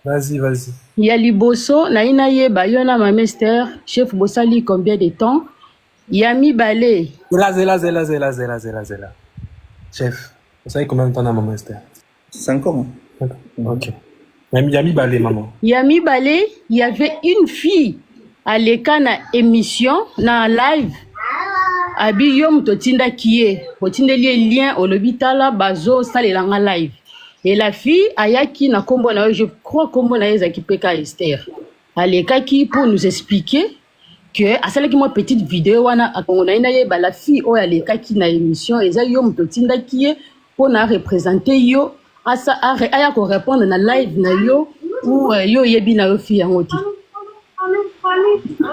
Vas-y, vas-y. Il y a Liboso, Naina Yeba, Yona Mamester, chef Bossali, combien de temps? Yami Balé. Zéla. Chef, vous savez combien de temps on a maman Esther? 5 ans. Ok. Yami Balé, maman. Yami Balé, il y avait une fille à l'écran na émission, na live. Abi yom totinda kiye, totinda lié lien au lobitala bazo salelanga live. Et la fille ayaki na kombo na je crois kombo na ezaki peka Esther. Alekaki pour nous expliquer que à celle qui moi petite vidéo wana akongona ina ye ba la fille o alekaki na émission eza yom totinda kiye pour na représenter yo asa aya ko répondre na live na yo ou yo yebi na yo fille yango ti.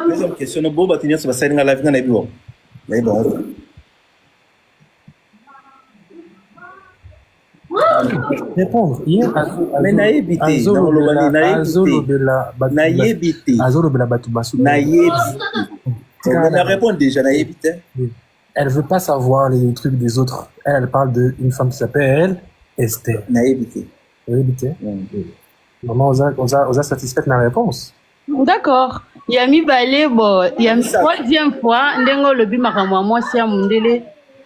Deuxième question, no boba tenir sur la live na biwo. Mais bon. Répondre. Hier, Mais naïbité. Naïbité. Elle répond déjà, naïbité. Elle veut pas savoir les trucs des autres. Elle parle d'une femme qui s'appelle Esther. Naïbité. Naïbité. Maman, on a satisfait la réponse. D'accord. Yami Balé, bon, il y a une 3e fois, ndengo lobi makamwa moi si amundele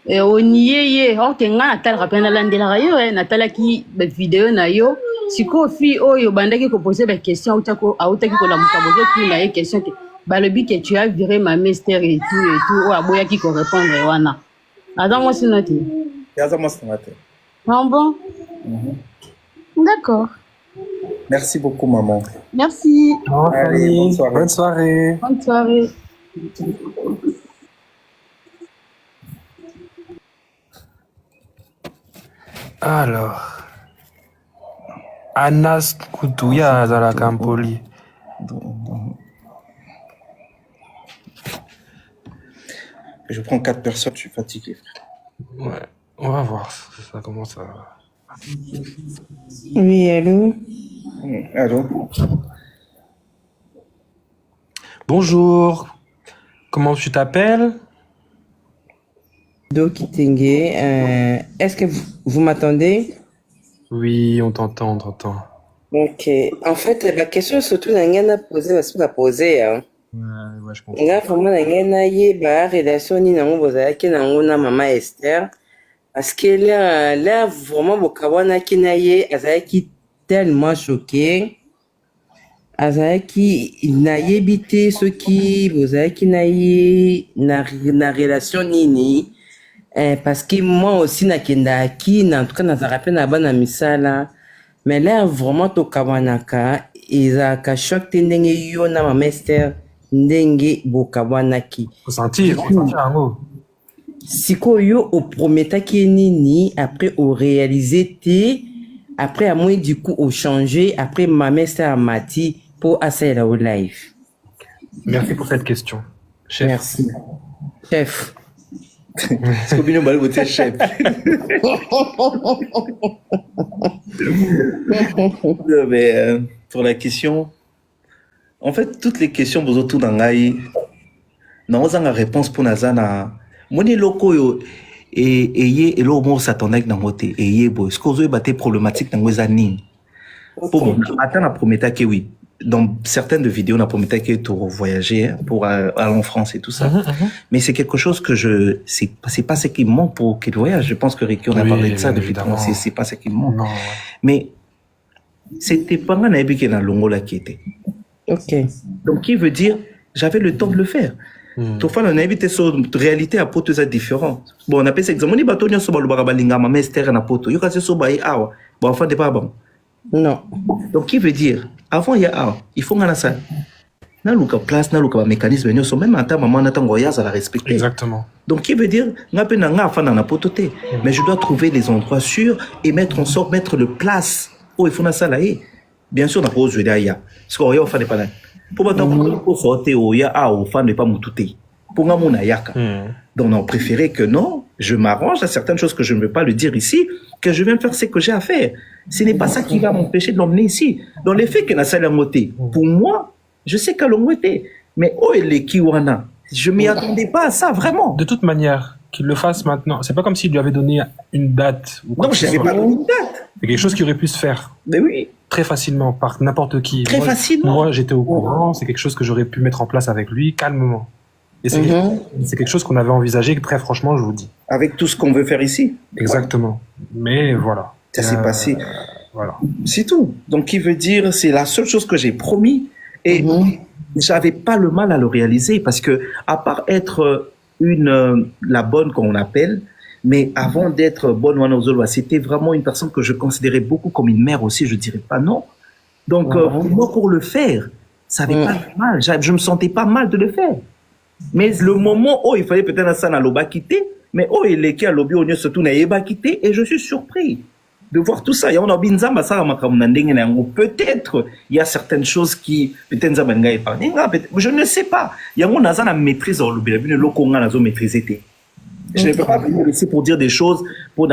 oniye or kenga natal rapena landela yo natala ki be vidéo na yo siko fi oyo bandaki ko poser des questions utako autaki ko la mukabozo ki na question que balobi que tu as viré ma mystère et tout o aboya ki ko répondre wana adam moi sinoti ah bon d'accord. Merci beaucoup, maman. Merci. Allez, bonne soirée. Bonne soirée. Bonne soirée. Alors, Anas Koutouya Zala Kampoli. Je prends 4 personnes, je suis fatigué. Ouais, on va voir ça commence à... Oui, allô? Allô? Bonjour, comment tu t'appelles? Do Kitenge, est-ce que vous m'attendez? Oui, on t'entend. Ok. En fait, la question surtout n'a posé, parce que la posé, hein. Ouais, je comprends. Nga vraiment n'a yeba relation ni nango bozalaki nango na mama Esther. Parce que là vraiment bokawana kinaye azalaki tellement choqué. Azalaki nayebi te soki bozalaki naye na relation nini. Parce que moi aussi nakendaki en tout cas nazalaka na bana misala. Mais là vraiment tokawanaka ezalaka choc te ndenge yo na mama Esther ndenge bokawanaki. Faut sentir yango. Sikoyo au prometaki nini après au réalisé te après à moi du coup au changé après ma Esther amati pour assailler au live. Merci pour cette question. Chef. Merci. Chef. Est-ce que vous avez voté chef? Non, mais pour la question, en fait, toutes les questions, vous autour d'un gars, non, on a une réponse pour Nazana. Mon loko yo et le mot s'attendait dans votre et bon, ce que vous avez battu problématique dans vos années. Pour attendre la promesse que oui. Dans certaines vidéos, on a promis que tu voyager pour aller en France et tout ça. Mais c'est quelque chose que c'est pas ce qui me manque pour qu'il voyage. Je pense que Ricky, on a parlé de ça depuis longtemps. C'est pas ce qui me manque. Mais c'était pas un ami qui est dans l'Ongola qui était. Ok. Donc, qui veut dire, j'avais le temps de le faire. Toutefois, on a évité sur réalité à poto c'est différent. Bon, on appelle ça exemple. On dit bateau n'y a pas le barabalinga, ma mère Esther na poto. Yo kasi so baï awa. Bon, enfin de pas bon. Non. Donc, qui veut dire, avant il y a awa, il faut gagner ça. Na luka place, na luka mécanisme, nous sommes même en temps maman n'attend goyaz à la respecter. Exactement. Donc, qui veut dire, n'a pas n'a fan na poto te. Mais je dois trouver les endroits sûrs et mettre en sorte mettre le place où il faut na ça là. Bien sûr, on a pas osé d'ailleurs. Parce qu'on y a fait pas là. Pour pour sortir au ya a au fan de pas m'outouter pour nga mon ayaka. Donc on a préféré que non, je m'arrange à certaines choses que je ne veux pas le dire ici, que je viens faire ce que j'ai à faire. Ce n'est pas ça qui va m'empêcher de l'emmener ici. Dans les faits que na salle moté. Pour moi, je sais qu'à l'ongouté, mais oh les kiwana, je m'y attendais pas à ça vraiment. De toute manière, qu'il le fasse maintenant, c'est pas comme s'il lui avait donné une date. Non, je n'avais pas donné une date. C'est quelque chose qui aurait pu se faire Mais oui, très facilement par n'importe qui. très facilement. Moi, j'étais au courant. C'est quelque chose que j'aurais pu mettre en place avec lui calmement. Et c'est quelque chose qu'on avait envisagé, très franchement, je vous dis. Avec tout ce qu'on veut faire ici. Exactement. Mais voilà. Ça s'est passé. Voilà. C'est tout. Donc, qui veut dire, c'est la seule chose que j'ai promis. Et j'avais pas le mal à le réaliser parce que, à part être la bonne qu'on appelle, mais avant d'être bonne Wana Ozolwa, c'était vraiment une personne que je considérais beaucoup comme une mère aussi, je dirais pas non. Donc, moi, pour le faire, ça avait pas de mal. Je me sentais pas mal de le faire. Mais le moment où il fallait peut-être ça n'a pas quitté, mais où il est qui a lobby au surtout n'a pas quitté, et je suis surpris de voir tout ça. Il y a peut-être il y a certaines choses qui peut-être je ne sais pas. Il y a mon azan à maîtriser au lobby, le loco a maîtrisé. Je ne peux pas venir ici pour dire des choses,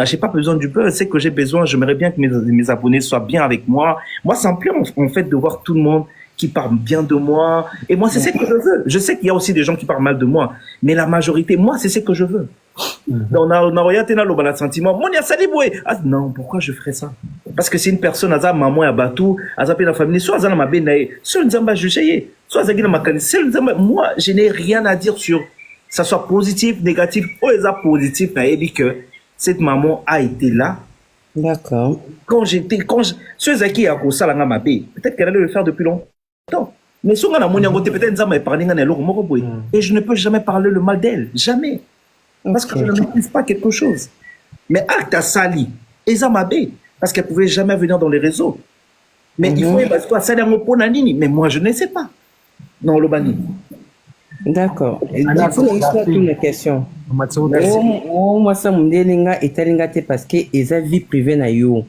j'ai pas besoin du peuple, c'est que j'ai besoin, j'aimerais bien que mes abonnés soient bien avec moi. Moi, ça me plaît en fait de voir tout le monde qui parle bien de moi. Et moi, c'est ce que je veux. Je sais qu'il y a aussi des gens qui parlent mal de moi, mais la majorité, moi, c'est ce que je veux. On a regardé le sentiment. Non, pourquoi je ferais ça? Parce que c'est une personne, maman à Batou, la famille, soit ma benaye, soit nzamba jugé, soit moi, je n'ai rien à dire sur ça soit positif, négatif, ou positif, que cette maman a été là. D'accord. Ceux qui ont ça, peut-être qu'elle allait le faire depuis longtemps. Mais si on a peut-être et je ne peux jamais parler le mal d'elle, jamais. Parce que je ne maîtrise pas quelque chose. Mais acte à Sali, Ezamabé, parce qu'elle ne pouvait jamais venir dans les réseaux. Mais il faut parce que ça mais moi je ne sais pas. Non, le bani. D'accord. Du coup, on une question. Moi, ça me dit parce que ils vie privée na yo.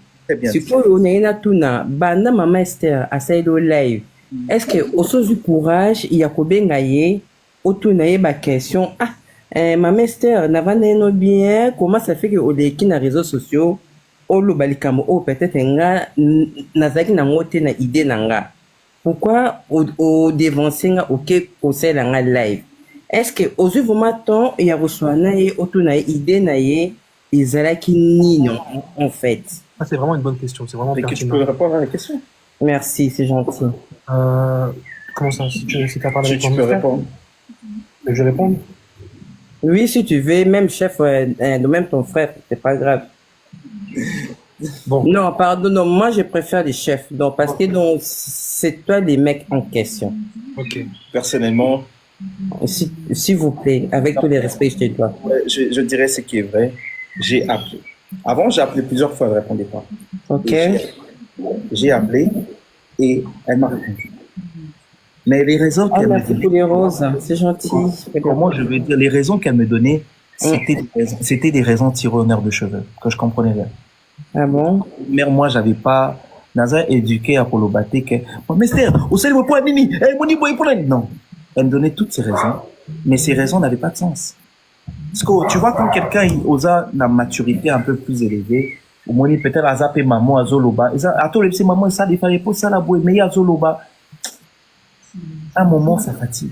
Si on a tuna, banda maman Esther a saïdo live. Est-ce que au sens du courage, il y a combien gaillé, autour ba question. Maman Esther, n'a pas no bien. Comment ça fait que au qui na réseaux sociaux, au lo balikamo, peut-être nga nazaki na ngote na idée nanga. Pourquoi au dévancer ok au sein dans live? Est-ce que aux yeux temps il y a reçu naïe autour naïe idée naïe ils allaient qui ni en fait? Ça c'est vraiment une bonne question. C'est vraiment pertinent. Tu peux répondre à la question. Merci, c'est gentil. Comment ça? Si tu as parlé avec tu peux répondre. Je réponds? Oui, si tu veux, même chef, même ton frère, c'est pas grave. Bon. Non, pardon, non, moi je préfère les chefs, donc, parce que donc, c'est toi les mecs en question. Ok. Personnellement, s'il vous plaît, avec tous les respects, je te dois. Je dirais ce qui est vrai. J'ai appelé. Avant, j'ai appelé plusieurs fois, elle ne répondait pas. Ok. J'ai appelé et elle m'a répondu. Mais les raisons qu'elle me donnait. Pour les roses, c'est gentil. Comment je veux dire, les raisons qu'elle me donnait, c'était des raisons tirées au nerf de cheveux, que je comprenais bien. Ah bon? Mais moi, j'avais pas Naza éduqué à Kolobate que mais c'est au sel au point nini non, elle me donnait toutes ces raisons, mais ces raisons n'avaient pas de sens. Parce que tu vois quand quelqu'un osa la maturité un peu plus élevée, au moins peut-être à zapper maman à Zoloba, à tous les petits mamans ça il fallait pas ça la boue mais à Zoloba un moment ça fatigue.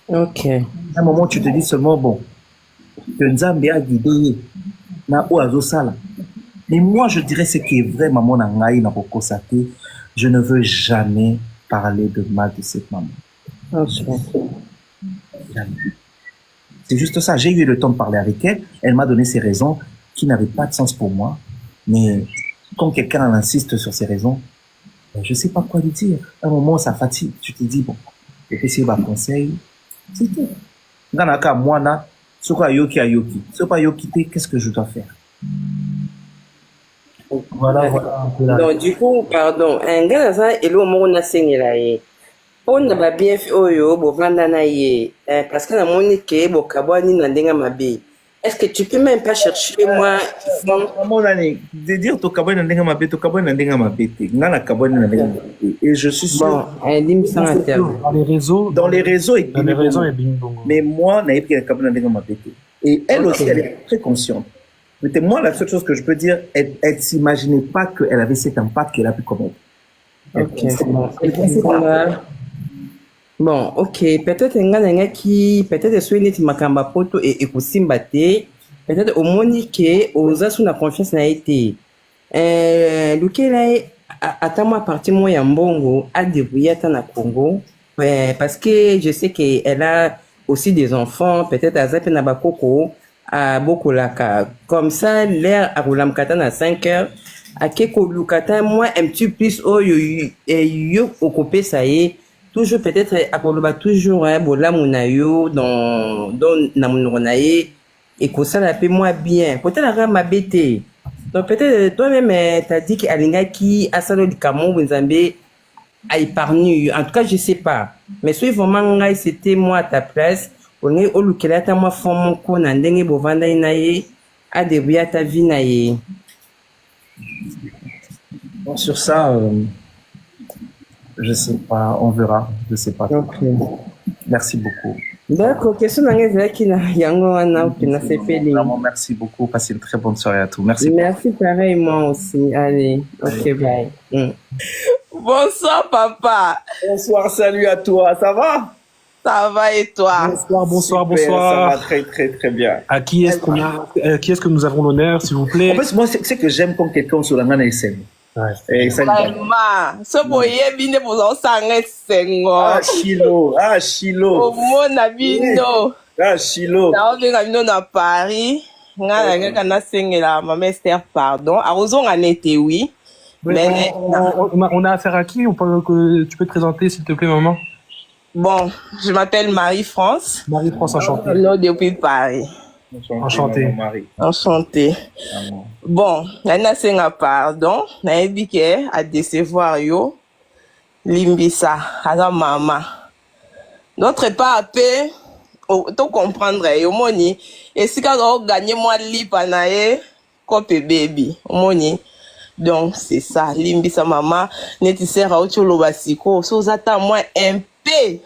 Ok. Un moment tu te dis seulement bon que Nzambe a guidé na o azo sala. Mais moi, je dirais ce qui est vrai, maman Nangaï n'a pas constaté. Je ne veux jamais parler de mal de cette maman. Jamais. C'est juste ça. J'ai eu le temps de parler avec elle. Elle m'a donné ses raisons qui n'avaient pas de sens pour moi. Mais quand quelqu'un insiste sur ses raisons, je ne sais pas quoi lui dire. À un moment, ça fatigue. Tu te dis, bon, je vais essayer de conseil. C'est tout. Ganaka, moi, na, soka yoki a yoki. Soka yoki te, qu'est-ce que je dois faire? Voilà. Donc, du coup, pardon, un gars, ça, et l'eau, on a saigné là. On a bien fait, parce que la monique, bon, kabani, n'a pas mabé. Est-ce que tu peux même pas chercher, moi, mon année, de dire, to kabani, n'a pas mabé, to kabani, n'a pas mabé, n'a kabani, n'a pas mabé. Et je suis sûr. Dans les réseaux. Dans les réseaux, et dans les réseaux, et bing bong. Mais moi, n'a pas kabani, n'a pas mabé. Et elle aussi, elle est très consciente. Mais moi, la seule chose que je peux dire, elle ne s'imaginait pas qu'elle avait cet impact qu'elle a pu commettre. Ok, bon, ok. Peut-être un gars qui, peut-être, soit une makamba poto et kusimbate, peut-être au monique, aux as sous la confiance n'a été. Lukela ata moi parti moi ya mbongo a débrouillé ata na Congo parce que je sais qu'elle a aussi des enfants, peut-être à Zape na bakoko à Bokolaka. Comme ça, l'air à Roulamkata na 5 heures, à Keko Lukata, moi un petit plus oh yo okopé ça y est. Toujours peut-être à Koloba toujours bola munayo dans namunonaye et que ça la paie moi bien. Peut-être la ma bête. Donc peut-être toi-même t'as dit qu'Alinga qui a salo du Cameroun Nzambe a épargné. En tout cas je sais pas. Mais si vraiment c'était moi à ta place, on est au lukela ta moi fond mon ko na ndenge bovanda inaye a débrouiller ta vie naye. Bon, sur ça, je sais pas, on verra, je sais pas. Okay. Merci beaucoup. D'accord, question nangeza qui na yango wana pina sepeli. Vraiment, merci beaucoup, passez une très bonne soirée à tous. Merci. Merci pareil moi aussi. Allez, ok, bye. Bonsoir, papa. Bonsoir, salut à toi, ça va? Ça va et toi? Bonsoir, bonsoir, Super, bonsoir. ça va très très très bien. À qui est-ce que nous avons l'honneur, s'il vous plaît? En fait, moi, c'est que j'aime quand quelqu'un sur la main SM. Ouais. Et ça, Vraiment. Ce boye bine pour en sangue sengo. Ah, Chilo, ah, Au Chilo, monde bino. ah, Chilo. Na obenga bino na Paris. Nga na kana sengela Maman Esther pardon. Arozonga nete oui. Mais On a affaire à qui? Tu peux te présenter, s'il te plaît, maman? bon, je m'appelle Marie-France. Marie-France, enchantée. Non, depuis Paris. Enchanté. Mon mari. Enchantée. Bon, nana senga pardon. Na ebike à décevoir yo. Limbisa, aza mama. Notre part paix. To comprendre yo moni. Et si quand on gagne moi lipa na ye, kope baby. Moni. Donc c'est ça. Limbisa mama. Neti sera ocholo basiko. So zata moi un peu.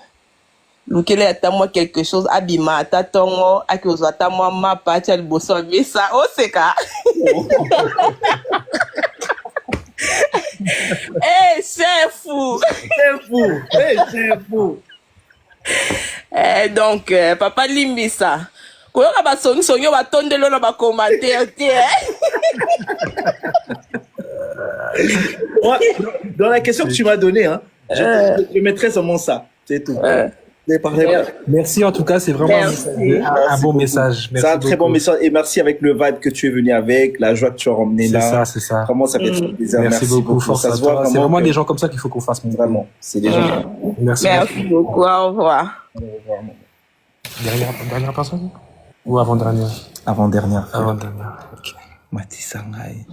Lukele ata moi quelque chose abima ata tongo aki ozata moi mapa tia liboso mesa oseka. Eh chef fou. C'est fou, hey, c'est fou. Donc papa limbisa. Koyoka ba sonyo ba tondelo na ba commentaire tie. Moi, dans la question que tu m'as donnée, hein, je mettrais seulement ça, c'est tout. Merci en tout cas, c'est vraiment un bon message. Merci C'est un très bon beaucoup. message et merci avec le vibe que tu es venu avec, la joie que tu as ramené là. C'est ça. Vraiment, ça fait très plaisir. Merci beaucoup, force Ça à se voit toi. C'est vraiment vraiment que- des gens comme ça qu'il faut qu'on fasse. Vraiment, c'est des gens. Merci. Merci beaucoup. Au revoir. Dernière personne? Ou avant-dernière? avant-dernière. Avant-dernière. Ok. Mati Sangai.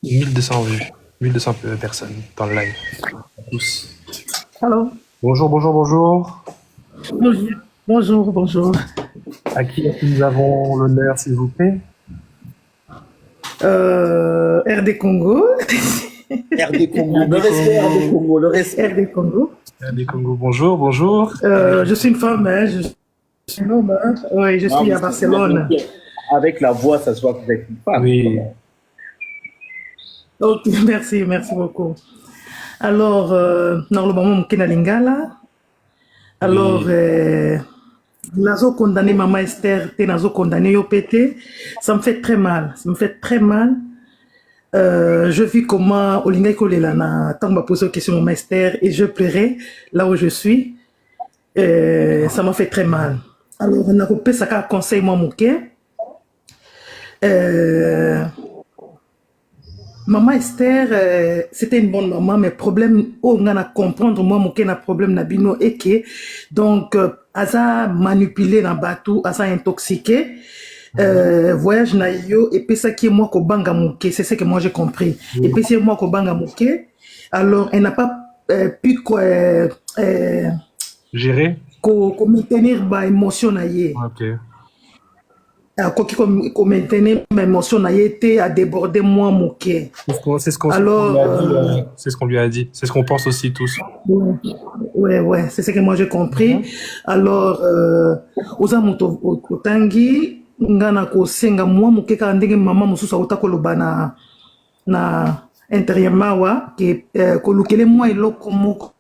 « 1200 vues, 1200 personnes dans le live. Tous. Allô? Bonjour. Bonjour. À qui est-ce que nous avons l'honneur, s'il vous plaît? RD Congo. RD Congo, le respect RD Congo, le respect. RD Congo. Des Congo, bonjour. Je suis une femme, hein, je suis un homme. Hein. Oui, je Non, suis mais à c'est- Barcelone. Avec la voix, ça se voit que vous êtes une femme. Oui. Ok, merci beaucoup. Alors, normalement, mon kena lingala. Alors, nazo condamné Maman Esther, te nazo condamné yo pété. Ça me fait très mal. Je vis comment Olinga Kolela na tant m'a posé une question Maman Esther et je pleurais là où je suis. Ça m'a fait très mal. Alors, on a coupé ça qu'un conseil moi mouké. Maman Esther, c'était une bonne maman, mais problème, on a comprendre, moi, mon problème na bino et que, donc, asa manipulé dans bateau, asa intoxiqué, voyage na yo, et puis ça qui est moi ko banga mouké, c'est ce que moi j'ai compris. Et puis c'est moi ko banga mouké, alors elle n'a pas pu Gérer? ko maintenir ba émotion na ye. Ok. akoki ko maintenir ma émotion na yete à déborder moi moké. C'est ce qu'on Alors lui a dit. C'est ce qu'on lui a dit. C'est ce qu'on pense aussi tous. ouais, c'est ce que moi j'ai compris. Alors oza moto otangi ngana ko senga moi moké ka ndenge mama mususu auta koloba na intérieurement wa ke kolukele moi eloko moko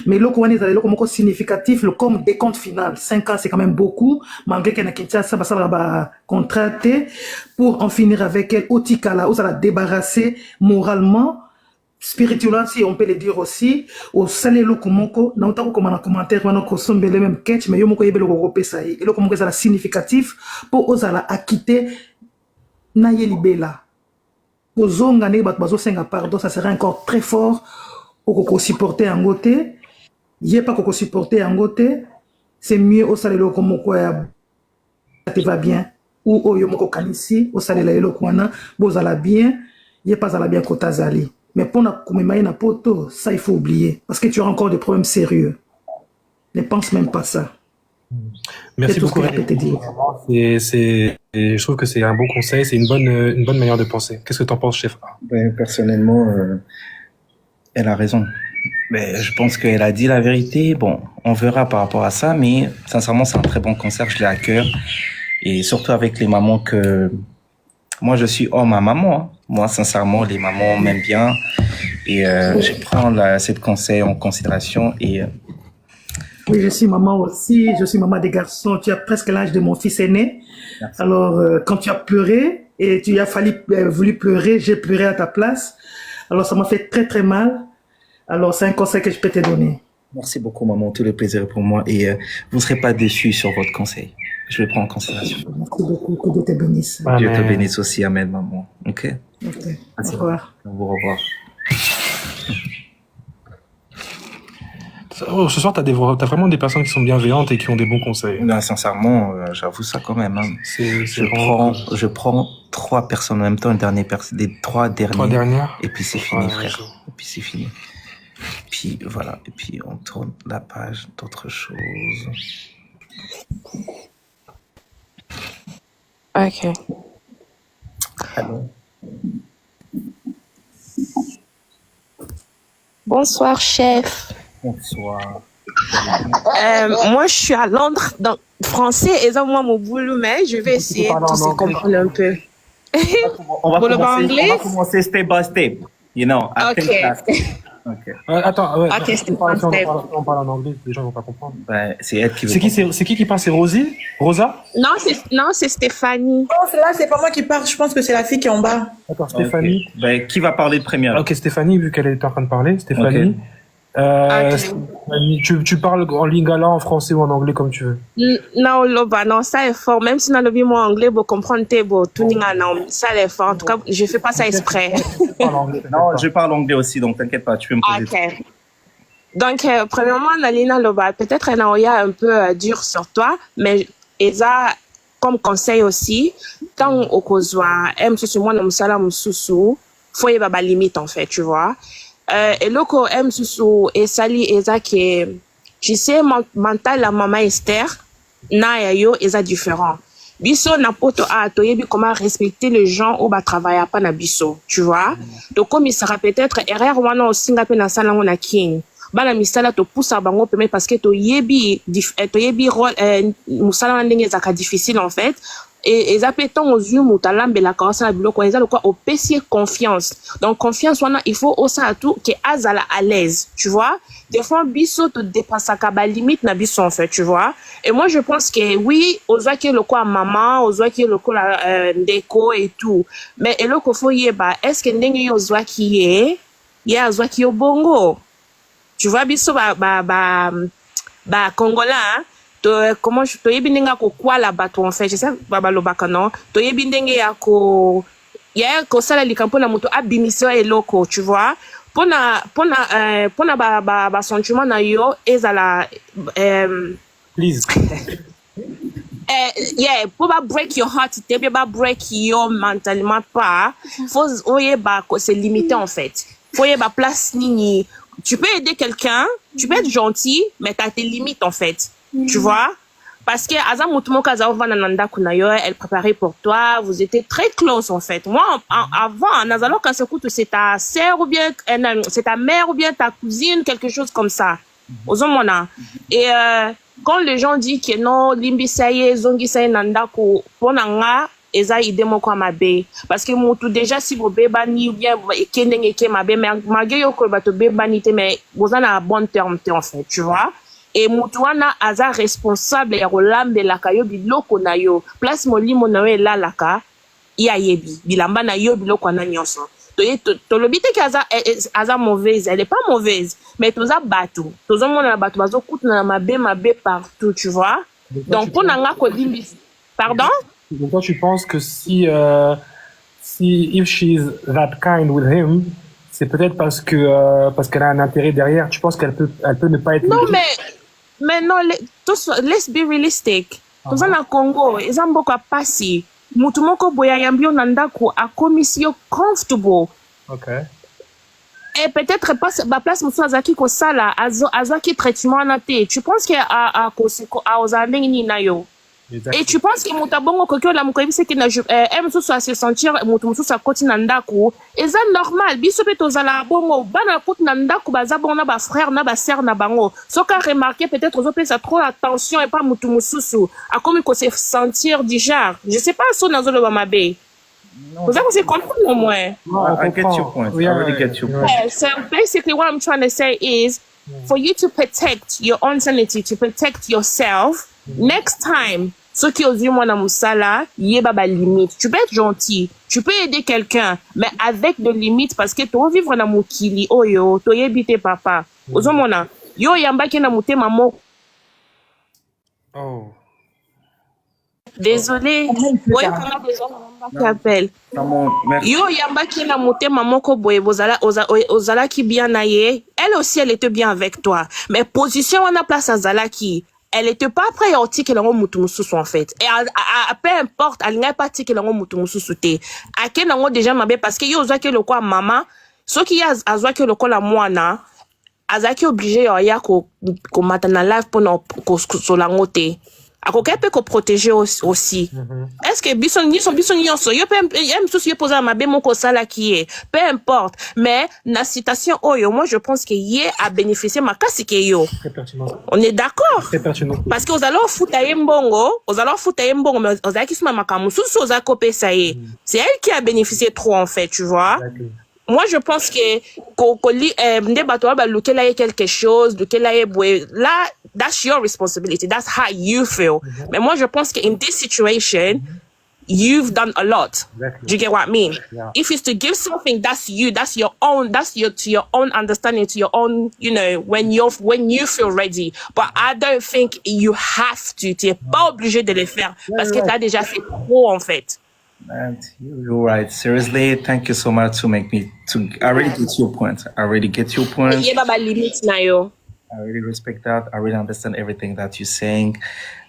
mais le Kouane est significatif, comme décompte final. 5 ans, c'est quand même beaucoup. Malgré qu'elle a Kinshasa, ça va contracter pour en finir avec elle. Otikala, où ça la débarrasser moralement, spirituellement, si on peut le dire aussi. Au salé le Koumoko, n'a autant comme un commentaire, on a sombe le même catch, mais yomoko yebe le groupe ça y est. Et le Koumoko, ça la significatif pour osala acquitter Nayeli Bela. Pour zonga ne bat bazo senga pardon, ça serait encore très fort. Koko supporter en côté, yé pas koko supporter en côté, c'est mieux au salé loko moko ya te va bien ou au yo moko kanisi au salé la loko wana bozala bien, yé pas ala bien kota zali. Mais pour na kumema na poto, ça il faut oublier parce que tu as encore des problèmes sérieux. Ne pense même pas ça. Merci beaucoup. Et je trouve que c'est un bon conseil, c'est une bonne manière de penser. Qu'est-ce que tu en penses, chef? Personnellement, elle a raison. Mais je pense qu'elle a dit la vérité. Bon, on verra par rapport à ça, mais sincèrement, c'est un très bon concert. Je l'ai à cœur. Et surtout avec les mamans que... Moi, je suis homme à maman. Hein. Moi, sincèrement, les mamans m'aiment bien. Et je prends cette conseil en considération. Et oui, je suis maman aussi. Je suis maman des garçons. Tu as presque l'âge de mon fils aîné. Merci. Alors, quand tu as pleuré et tu as voulu pleurer, j'ai pleuré à ta place. Alors, ça m'a fait très, très mal. Alors, c'est un conseil que je peux te donner. Merci beaucoup, maman. Tout le plaisir est pour moi. Et vous ne serez pas déçus sur votre conseil. Je le prends en considération. Merci beaucoup. Que Dieu te bénisse. Amen. Dieu te bénisse aussi. Amen, maman. OK. Merci. Au revoir. Au revoir. Ce soir, t'as vraiment des personnes qui sont bienveillantes et qui ont des bons conseils. Non, sincèrement, j'avoue ça quand même. Hein. Je prends 3 personnes en même temps, des 3 dernières. 3 dernières. Et puis c'est fini, frère. Et puis c'est fini. Et puis voilà. Et puis on tourne la page d'autres choses. Ok. Allô. Bonsoir, chef. Bonsoir. Moi, je suis à Londres, donc français, et ça, moi, mon boulot, mais je vais essayer de se comprendre un peu. On va commencer step by step. You know, Okay. Attends, ouais. Okay, on parle en anglais, les gens vont pas comprendre. Ben, c'est elle qui veut. C'est qui parle? C'est Rosie? Rosa? Non, c'est Stéphanie. Non, là, c'est pas moi qui parle. Je pense que c'est la fille qui est en bas. D'accord, Stéphanie. Okay. Ben, qui va parler de première? Ok, Stéphanie, vu qu'elle est en train de parler. Stéphanie. Okay. Stéphanie, tu parles en lingala, en français ou en anglais, comme tu veux. Non, ça est fort. Même si dans le vie, moi, anglais, pour comprendre, ça est fort. En tout cas, je fais pas ça exprès. Non, je parle anglais aussi, donc t'inquiète pas, tu peux me poser. Ok. Donc, premièrement, Nalina Loba, peut-être elle a un peu dur sur toi, mais Eza, comme conseil aussi, quand on cause, moi, non, ça, faut y avoir limite, en fait, tu vois. Et loko susu esali eza que tu sais mental la maman Esther na yo eza différent biso na poto a toyebi comment respecter les gens au ba travailler pas na biso tu vois donc comme il sera peut-être erreur wana osinga pe na sala ngona king bana misala to poussa bango permet parce que toyebi rôle musala ndenge za ka difficile en fait et ils appellent aux yeux moutalambe la carrosse à la bilo quoi ils ont quoi au PC confiance donc confiance il faut aussi à tout que azala à l'aise tu vois des fois biso te dépasse à kaba limite na biso en fait tu vois et moi je pense que oui aux oies qui le quoi maman aux oies qui le quoi déco et tout mais et le qu'il faut y ba est-ce que ndenge aux oies qui est y a aux oies qui au bongo tu vois biso ba congolais hein? Comment je te yebi ndenge ko kwa la bato en fait je sais baba lobaka non to yebi ndenge ya ko sala likampo na moto abimisio eloko tu vois pona ba sentiment na yo ezala please pour pas break your heart te pas break your mentalement pas faut oyeba ko se limiter en fait faut yeba place nini tu peux aider quelqu'un tu peux être gentil mais t'as tes limites en fait tu vois Parce que Aza Mutumoka Zaovanananda Kunayo, elle préparait pour toi, vous étiez très close en fait. Moi, avant, Nazalo Kasakutu, c'est ta sœur ou bien, c'est ta mère ou bien ta cousine, quelque chose comme ça. Ozomona. Et quand les gens disent que non, Limbi Saye, Zongi Saye Nandaku, Ponanga, Eza idemo kwa mabe. Parce que mutu déjà si vous bébani ou bien kendenge ke mabe, mais malgré yoko bato bébani te, mais vous en a bon terme en fait, tu vois. Et mutuana aza responsable ya rolambe la kayo biloko na yo. Place molimo na we la laka, ya yebi. Bilamba na yo biloko na nyonso. To lobite ki aza mauvaise, elle est pas mauvaise, mais toza batou. Toza mona batou bazo koute na mabe partout, tu vois. Donc pour nanga ko dimbi. Pardon? Donc toi tu penses que si if she's that kind with him, c'est peut-être parce qu'elle a un intérêt derrière. Tu penses qu'elle peut ne pas être. Non mais non, let's be realistic. Toza na Congo, ezambo kwa pasi. Mutu moko boya yambio nandako a commission comfortable. Okay. Et peut-être pas ba place mutu azaki ko sala azaki traitement na te. Tu penses que a ozandeng ni na yo. Et tu penses que mutabongo kokyo la mukoyebi c'est que na aime so se sentir mutu sa koti na ndako. Eza normal biso pe tozala bongo bana koti na ndako baza bongo na ba frère na ba sœur na bango. So ka remarquer peut-être aux ça trop attention et pas mutu mususu. A comme ko se sentir du genre. Je sais pas so nazo le mabe. Vous avez compris au moins. I get your point. I really get your point. Yeah, so basically what I'm trying to say is for you to protect your own sanity, to protect yourself, next time, ce qui ose moi na musala, yeba ba limite. Tu peux être gentil, tu peux aider quelqu'un, mais avec des limites parce que tu vas vivre na mukili, oh yo, to yebite papa. Ozomona, yo yamba ki na mute mamo. Oh. Désolé. Ouais, on a des gens qui appellent. Yo yamba ki na mute mamo ko boye ozala ki bien na ye. Elle aussi elle était bien avec toi. Mais position on a place à Zalaki. Elle était pas prête à tirer l'ango mutumususu en fait. Et peu importe, elle n'a pas tirer l'ango mutumususu te. A quel ango déjà mabe parce que yo zaki le quoi maman, ce qui a zaki le quoi la moana, azaki obligé ya ko matana live pour so lango te. Ako kepe ko protéger aussi. Est-ce que bison nyonso yo pe aime souci yo poser mabe mon ko sala qui est. Peu importe, mais na citation oyo moi je pense que yé a bénéficié ma kasi ke yo. Très pertinent. On est d'accord? Très pertinent. Parce que aux allons foutre mais aux allons qui se makamu sous aux akopé ça y est. C'est elle qui a bénéficié trop en fait, tu vois. Exactement. Moi, je pense que quelque chose, là, that's your responsibility. That's how you feel. Mais moi, je pense que in this situation, you've done a lot. Exactly. Do you get what I mean? Yeah. If it's to give something, that's you. That's your own. That's to your own understanding, to your own. You know, when you feel ready. But I don't think you have to. Tu es pas obligé de le faire parce que t'as déjà fait trop en fait. And you're right. Seriously, thank you so much to make me to. I really get your point. I really get your point. I really respect that. I really understand everything that you're saying.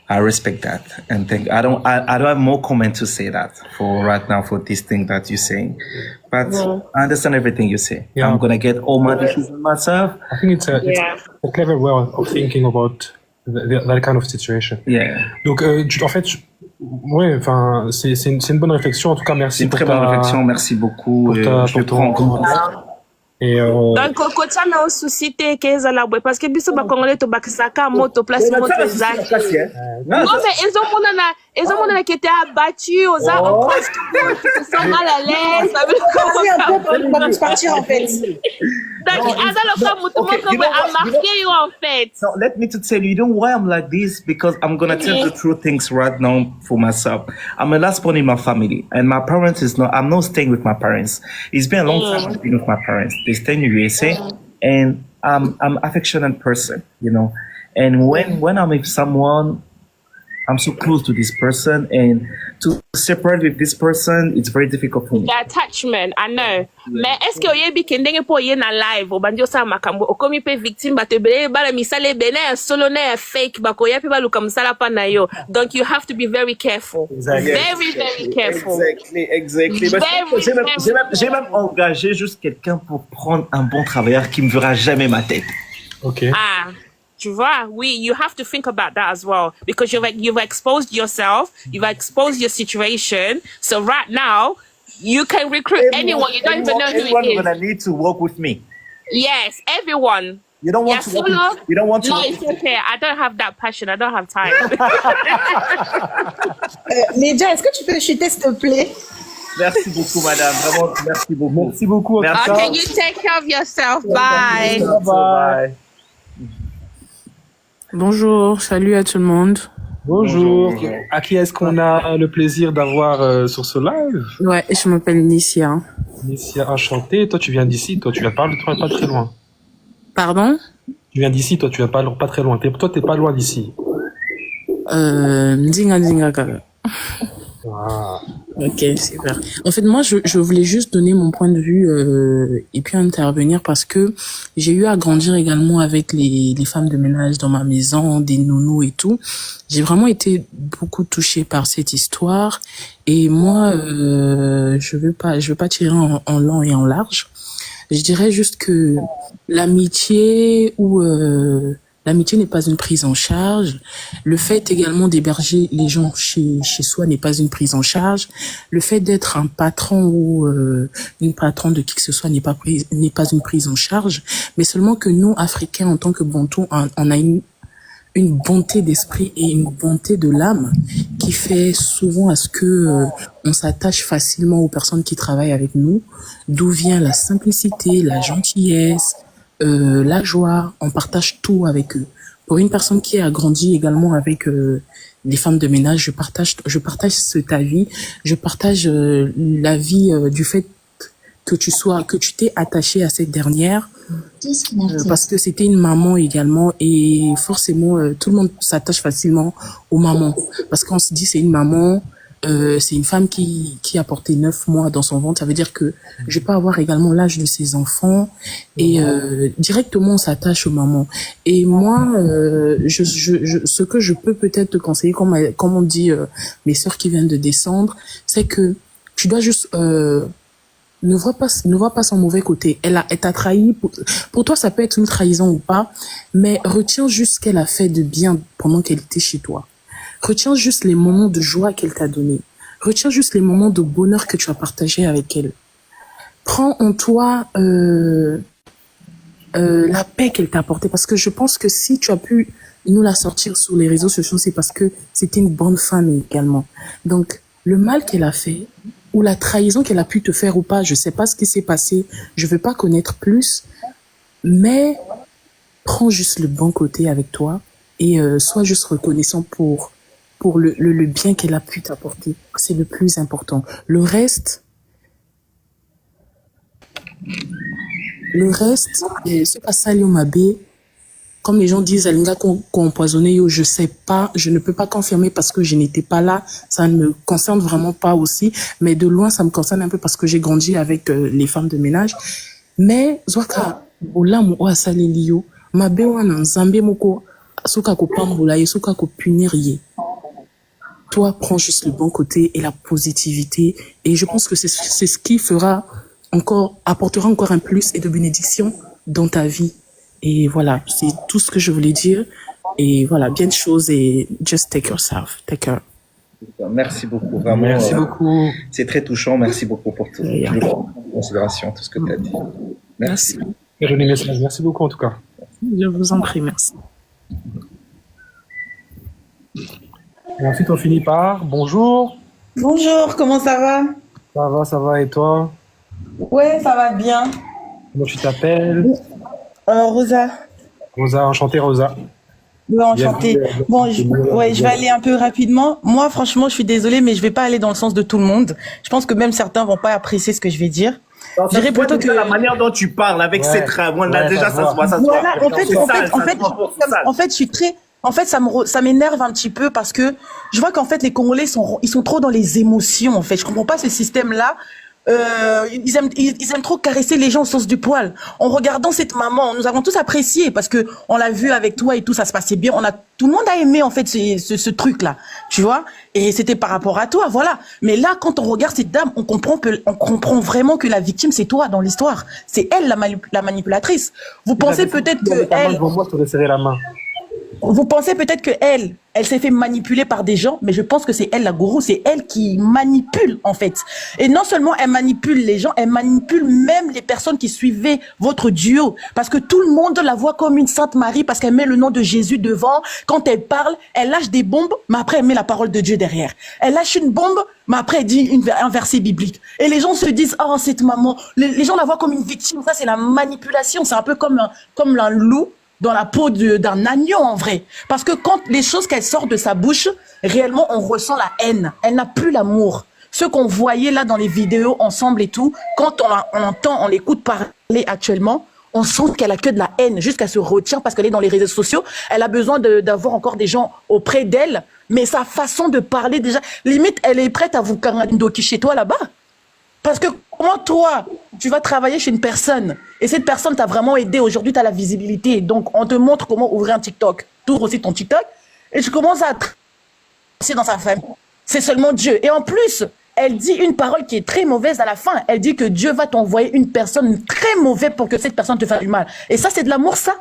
I respect that, and I don't have more comment to say that for right now for this thing that you're saying, but I understand everything you say. Yeah. I'm gonna get all my decisions myself. I think it's a clever way of thinking about that kind of situation. Yeah. Donc, en fait, ouais, enfin, c'est une bonne réflexion. En tout cas, merci. C'est une très bonne réflexion. Merci beaucoup. Je te prends en compte. Et donc kocha na suscité keza la boy parce que biso ba congolais to bakisaka moto place moto zaki. Non mais ils ont mon qui était abattu aux armes qui se sont mal à l'aise, ça veut comment partir en fait. Donc azalo moto a marqué you en fait. So let me to tell you know why I'm like this because I'm going to tell the true things right now for myself. I'm the last born in my family and my parents I'm not staying with my parents. It's been a long time I've been with my parents. They stay in the USA and I'm affectionate person, you know. And when I'm with someone, I'm so close to this person and to separate with this person, it's very difficult for me. The attachment, I know. Mais est-ce que oyebi kendenge po ye na live obandio sa makambo okomi pe victime batebele bala misale bene solo na fake bako yapi baluka msala pa na yo. Donc you have to be very careful. Exactly. Very careful. Exactly. J'ai même engagé juste quelqu'un pour prendre un bon travailleur qui me verra jamais ma tête. OK. Ah. Tu vois, oui, you have to think about that as well because you've exposed yourself, you've exposed your situation. So right now, you can recruit anyone. You don't even know who Everyone it is. gonna need to work with me. Yes, everyone. You don't want to work with, you don't want to No, work it's okay. I don't have that passion. I don't have time. Lydia, est-ce que tu peux chuter, s'il te plaît? Merci beaucoup, madame. Vraiment, merci beaucoup. Merci beaucoup. Merci. Okay, you take care of yourself. Bye. Bye. Bonjour, salut à tout le monde. Bonjour. À qui est-ce qu'on a le plaisir d'avoir sur ce live? Ouais, je m'appelle Nissia. Nissia, enchanté. Toi, tu viens d'ici. Toi, tu viens pas très loin. Pardon? Tu viens d'ici. Toi, tu viens pas très loin. Toi, t'es pas loin d'ici. Ndinga Kaka. Ah. Ok, super. En fait, moi, je voulais juste donner mon point de vue et puis intervenir parce que j'ai eu à grandir également avec les femmes de ménage dans ma maison, des nounous et tout. J'ai vraiment été beaucoup touchée par cette histoire et moi, je veux pas tirer en long et en large. Je dirais juste que l'amitié ou l'amitié n'est pas une prise en charge. Le fait également d'héberger les gens chez soi n'est pas une prise en charge. Le fait d'être un patron ou une patronne de qui que ce soit n'est pas une prise en charge. Mais seulement que nous, Africains, en tant que Bantous, on a une bonté d'esprit et une bonté de l'âme qui fait souvent à ce que on s'attache facilement aux personnes qui travaillent avec nous. D'où vient la simplicité, la gentillesse, la joie, on partage tout avec eux. Pour une personne qui a grandi également avec les femmes de ménage, je partage cet avis, je partage l'avis du fait que tu t'es attaché à cette dernière parce que c'était une maman également et forcément tout le monde s'attache facilement aux mamans parce qu'on se dit c'est une maman. C'est une femme qui a porté 9 mois dans son ventre. Ça veut dire que je vais pas avoir également l'âge de ses enfants et directement on s'attache aux mamans. Et moi, ce que je peux peut-être te conseiller, comme on dit mes sœurs qui viennent de descendre, c'est que tu dois juste ne vois pas son mauvais côté. Elle t'a trahi. Pour toi, ça peut être une trahison ou pas, mais retiens juste ce qu'elle a fait de bien pendant qu'elle était chez toi. Retiens juste les moments de joie qu'elle t'a donné. Retiens juste les moments de bonheur que tu as partagé avec elle. Prends en toi la paix qu'elle t'a apportée. Parce que je pense que si tu as pu nous la sortir sur les réseaux sociaux, c'est parce que c'était une bonne femme également. Donc, le mal qu'elle a fait, ou la trahison qu'elle a pu te faire ou pas, je sais pas ce qui s'est passé, je veux pas connaître plus, mais prends juste le bon côté avec toi et sois juste reconnaissant pour le bien qu'elle a pu t'apporter. C'est le plus important. Le reste, c'est pas ça, Mabé. Comme les gens disent, Alinga qu'on empoisonné, je sais pas, je ne peux pas confirmer parce que je n'étais pas là. Ça ne me concerne vraiment pas aussi. Mais de loin, ça me concerne un peu parce que j'ai grandi avec les femmes de ménage. Mais, Zwaka, Ola mo asale liyo, Mabé wana nzambe moko, soka ko pambola ye, soka ko punir ye. Toi, prends juste le bon côté et la positivité. Et je pense que c'est ce qui apportera encore un plus et de bénédiction dans ta vie. Et voilà, c'est tout ce que je voulais dire. Et voilà, bien de choses et just take yourself. Take care. Merci beaucoup, vraiment. Merci beaucoup. C'est très touchant. Merci beaucoup pour toutes les considérations, tout ce que tu as dit. Merci. Joli message. Merci beaucoup en tout cas. Je vous en prie, merci. Et ensuite, on finit par bonjour. Bonjour, comment ça va? Ça va, et toi? Ouais, ça va bien. Comment tu t'appelles? Rosa. Rosa, enchantée Rosa. Ouais, enchantée. Bon, je vais aller un peu rapidement. Moi, franchement, je suis désolée, mais je vais pas aller dans le sens de tout le monde. Je pense que même certains vont pas apprécier ce que je vais dire. Je dirais plutôt que la manière dont tu parles avec cette rame, déjà ça se voit, ça se voit. Voilà, en fait, je suis très. En fait, ça m'énerve un petit peu parce que je vois qu'en fait les Congolais ils sont trop dans les émotions. En fait, je comprends pas ce système-là. Ils aiment trop caresser les gens au sens du poil. En regardant cette maman, nous avons tous apprécié parce que on l'a vu avec toi et tout, ça se passait bien. Tout le monde a aimé en fait ce truc-là, tu vois. Et c'était par rapport à toi, voilà. Mais là, quand on regarde cette dame, on comprend vraiment que la victime c'est toi dans l'histoire. C'est elle la manipulatrice. Vous pensez peut-être que elle. Moi, je te serrer la main. Vous pensez peut-être que elle s'est fait manipuler par des gens, mais je pense que c'est elle la gourou, c'est elle qui manipule en fait. Et non seulement elle manipule les gens, elle manipule même les personnes qui suivaient votre duo. Parce que tout le monde la voit comme une Sainte Marie parce qu'elle met le nom de Jésus devant. Quand elle parle, elle lâche des bombes, mais après elle met la parole de Dieu derrière. Elle lâche une bombe, mais après elle dit un verset biblique. Et les gens se disent, oh cette maman, les gens la voient comme une victime. Ça c'est la manipulation, c'est un peu comme un loup dans la peau d'un agneau en vrai. Parce que quand les choses qu'elle sort de sa bouche, réellement on ressent la haine. Elle n'a plus l'amour. Ce qu'on voyait là dans les vidéos ensemble et tout, quand on l'écoute parler actuellement, on sent qu'elle a que de la haine, juste qu'elle se retient parce qu'elle est dans les réseaux sociaux. Elle a besoin d'avoir encore des gens auprès d'elle, mais sa façon de parler déjà, limite elle est prête à vous karandoki chez toi là-bas. Parce que comment toi, tu vas travailler chez une personne et cette personne t'a vraiment aidé, aujourd'hui tu as la visibilité, donc on te montre comment ouvrir un TikTok. Tu ouvres aussi ton TikTok et tu commences à c'est dans sa famille. C'est seulement Dieu. Et en plus, elle dit une parole qui est très mauvaise à la fin. Elle dit que Dieu va t'envoyer une personne très mauvaise pour que cette personne te fasse du mal. Et ça, c'est de l'amour, ça.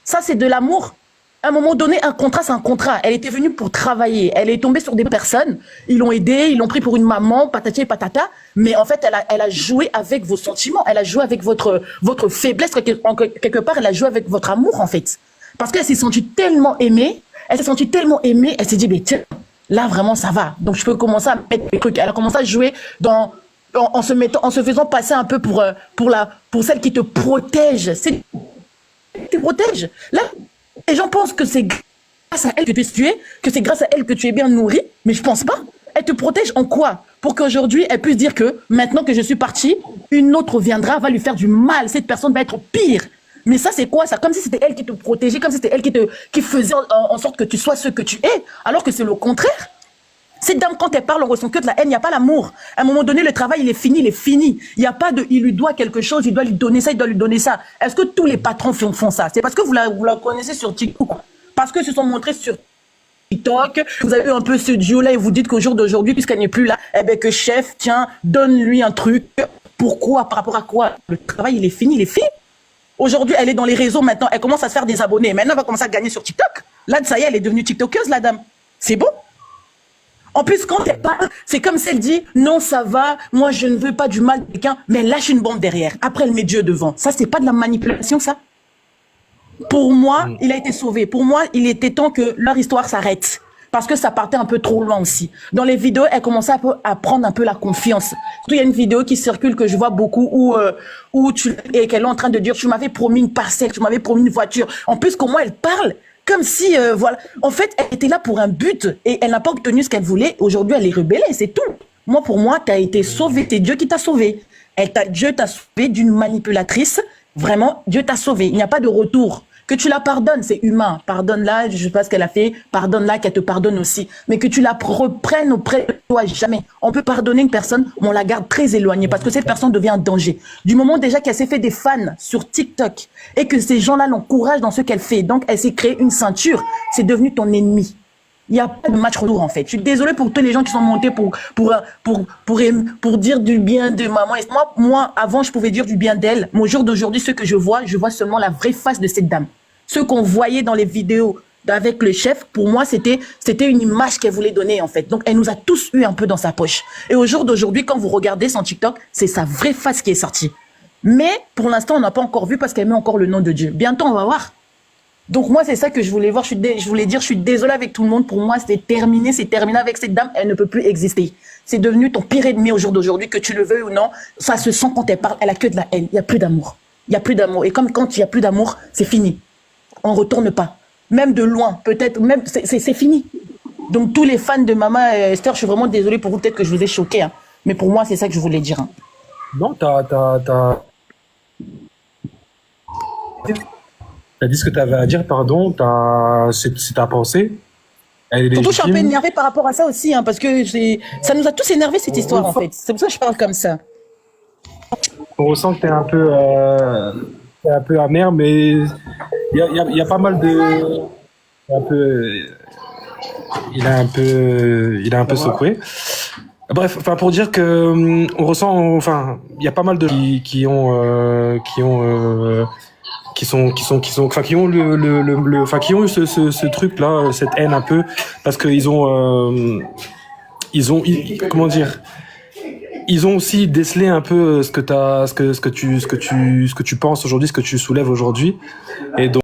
Ça, c'est de l'amour. À un moment donné, un contrat, c'est un contrat. Elle était venue pour travailler. Elle est tombée sur des personnes. Ils l'ont aidée, ils l'ont pris pour une maman, patati et patata. Mais en fait, elle a joué avec vos sentiments. Elle a joué avec votre faiblesse. Quelque part, elle a joué avec votre amour, en fait. Parce qu'elle s'est sentie tellement aimée. Elle s'est sentie tellement aimée. Elle s'est dit, mais tiens, là, vraiment, ça va. Donc, je peux commencer à mettre des trucs. Elle a commencé à jouer en se faisant passer un peu pour celle qui te protège. Te protège. Là, les gens pensent que c'est grâce à elle que tu es tué, que c'est grâce à elle que tu es bien nourri, mais je pense pas. Elle te protège en quoi? Pour qu'aujourd'hui, elle puisse dire que maintenant que je suis partie, une autre viendra, va lui faire du mal. Cette personne va être pire. Mais ça, c'est quoi ça? Comme si c'était elle qui te protégeait, comme si c'était elle qui faisait en sorte que tu sois ce que tu es, alors que c'est le contraire. Cette dame, quand elle parle, on ressent que de la haine, il n'y a pas l'amour. À un moment donné, le travail, il est fini, il est fini. Il n'y a pas de, il lui doit quelque chose, il doit lui donner ça, il doit lui donner ça. Est-ce que tous les patrons font ça? C'est parce que vous la connaissez sur TikTok. Parce que se sont montrés sur TikTok, vous avez eu un peu ce duo-là et vous dites qu'au jour d'aujourd'hui, puisqu'elle n'est plus là, eh ben que chef, tiens, donne-lui un truc. Pourquoi? Par rapport à quoi? Le travail, il est fini, il est fini. Aujourd'hui, elle est dans les réseaux maintenant, elle commence à se faire des abonnés. Maintenant, elle va commencer à gagner sur TikTok. Là, ça y est, elle est devenue TikTokeuse, la dame. C'est bon? En plus, quand elle parle, c'est comme si elle dit « Non, ça va, moi, je ne veux pas du mal de quelqu'un », mais elle lâche une bombe derrière. Après, elle met Dieu devant. Ça, c'est pas de la manipulation, ça? Pour moi, il a été sauvé. Pour moi, il était temps que leur histoire s'arrête. Parce que ça partait un peu trop loin aussi. Dans les vidéos, elle commençait à prendre un peu la confiance. Il y a une vidéo qui circule que je vois beaucoup où qu'elle est en train de dire « Tu m'avais promis une parcelle, tu m'avais promis une voiture ». En plus, comment elle parle? Comme si, voilà. En fait, elle était là pour un but et elle n'a pas obtenu ce qu'elle voulait. Aujourd'hui, elle est rebellée, c'est tout. Moi, pour moi, tu as été sauvé. C'est Dieu qui t'a sauvé. Dieu t'a sauvé d'une manipulatrice. Vraiment, Dieu t'a sauvé. Il n'y a pas de retour. Que tu la pardonnes, c'est humain. Pardonne-la, je sais pas ce qu'elle a fait. Pardonne-la, qu'elle te pardonne aussi. Mais que tu la reprennes auprès de toi, jamais. On peut pardonner une personne, mais on la garde très éloignée parce que cette personne devient un danger. Du moment déjà qu'elle s'est fait des fans sur TikTok et que ces gens-là l'encouragent dans ce qu'elle fait, donc elle s'est créée une ceinture, c'est devenu ton ennemi. Il n'y a pas de match retour en fait. Je suis désolée pour tous les gens qui sont montés pour dire du bien de maman. Et moi, avant, je pouvais dire du bien d'elle. Mais au jour d'aujourd'hui, ce que je vois seulement la vraie face de cette dame. Ce qu'on voyait dans les vidéos avec le chef, pour moi, c'était une image qu'elle voulait donner en fait. Donc, elle nous a tous eu un peu dans sa poche. Et au jour d'aujourd'hui, quand vous regardez son TikTok, c'est sa vraie face qui est sortie. Mais pour l'instant, on n'a pas encore vu parce qu'elle met encore le nom de Dieu. Bientôt, on va voir. Donc moi, c'est ça que je voulais voir. Je voulais dire, je suis désolée avec tout le monde. Pour moi, c'est terminé avec cette dame. Elle ne peut plus exister. C'est devenu ton pire ennemi au jour d'aujourd'hui, que tu le veuilles ou non. Ça se sent quand elle parle. Elle a que de la haine. Il n'y a plus d'amour. Il n'y a plus d'amour. Et comme quand il n'y a plus d'amour, c'est fini. On ne retourne pas. Même de loin, peut-être, même c'est fini. Donc tous les fans de Maman Esther, je suis vraiment désolée pour vous. Peut-être que je vous ai choqué. Hein. Mais pour moi, c'est ça que je voulais dire. Hein. Non, t'as dit ce que tu avais à dire, pardon, c'est ta pensée. Elle est surtout, je suis un peu légitime. énervée par rapport à ça aussi, hein, parce que ça nous a tous énervés cette histoire en fait. C'est pour ça que je parle comme ça. On ressent que tu es un peu amer, mais il y a pas mal de... Il a un peu secoué. Bref, enfin pour dire que on ressent, enfin il y a pas mal de qui ont qui ont eu ce truc là, cette haine un peu, parce qu'ils ont comment dire, ils ont aussi décelé un peu ce que tu penses aujourd'hui, ce que tu soulèves aujourd'hui, et donc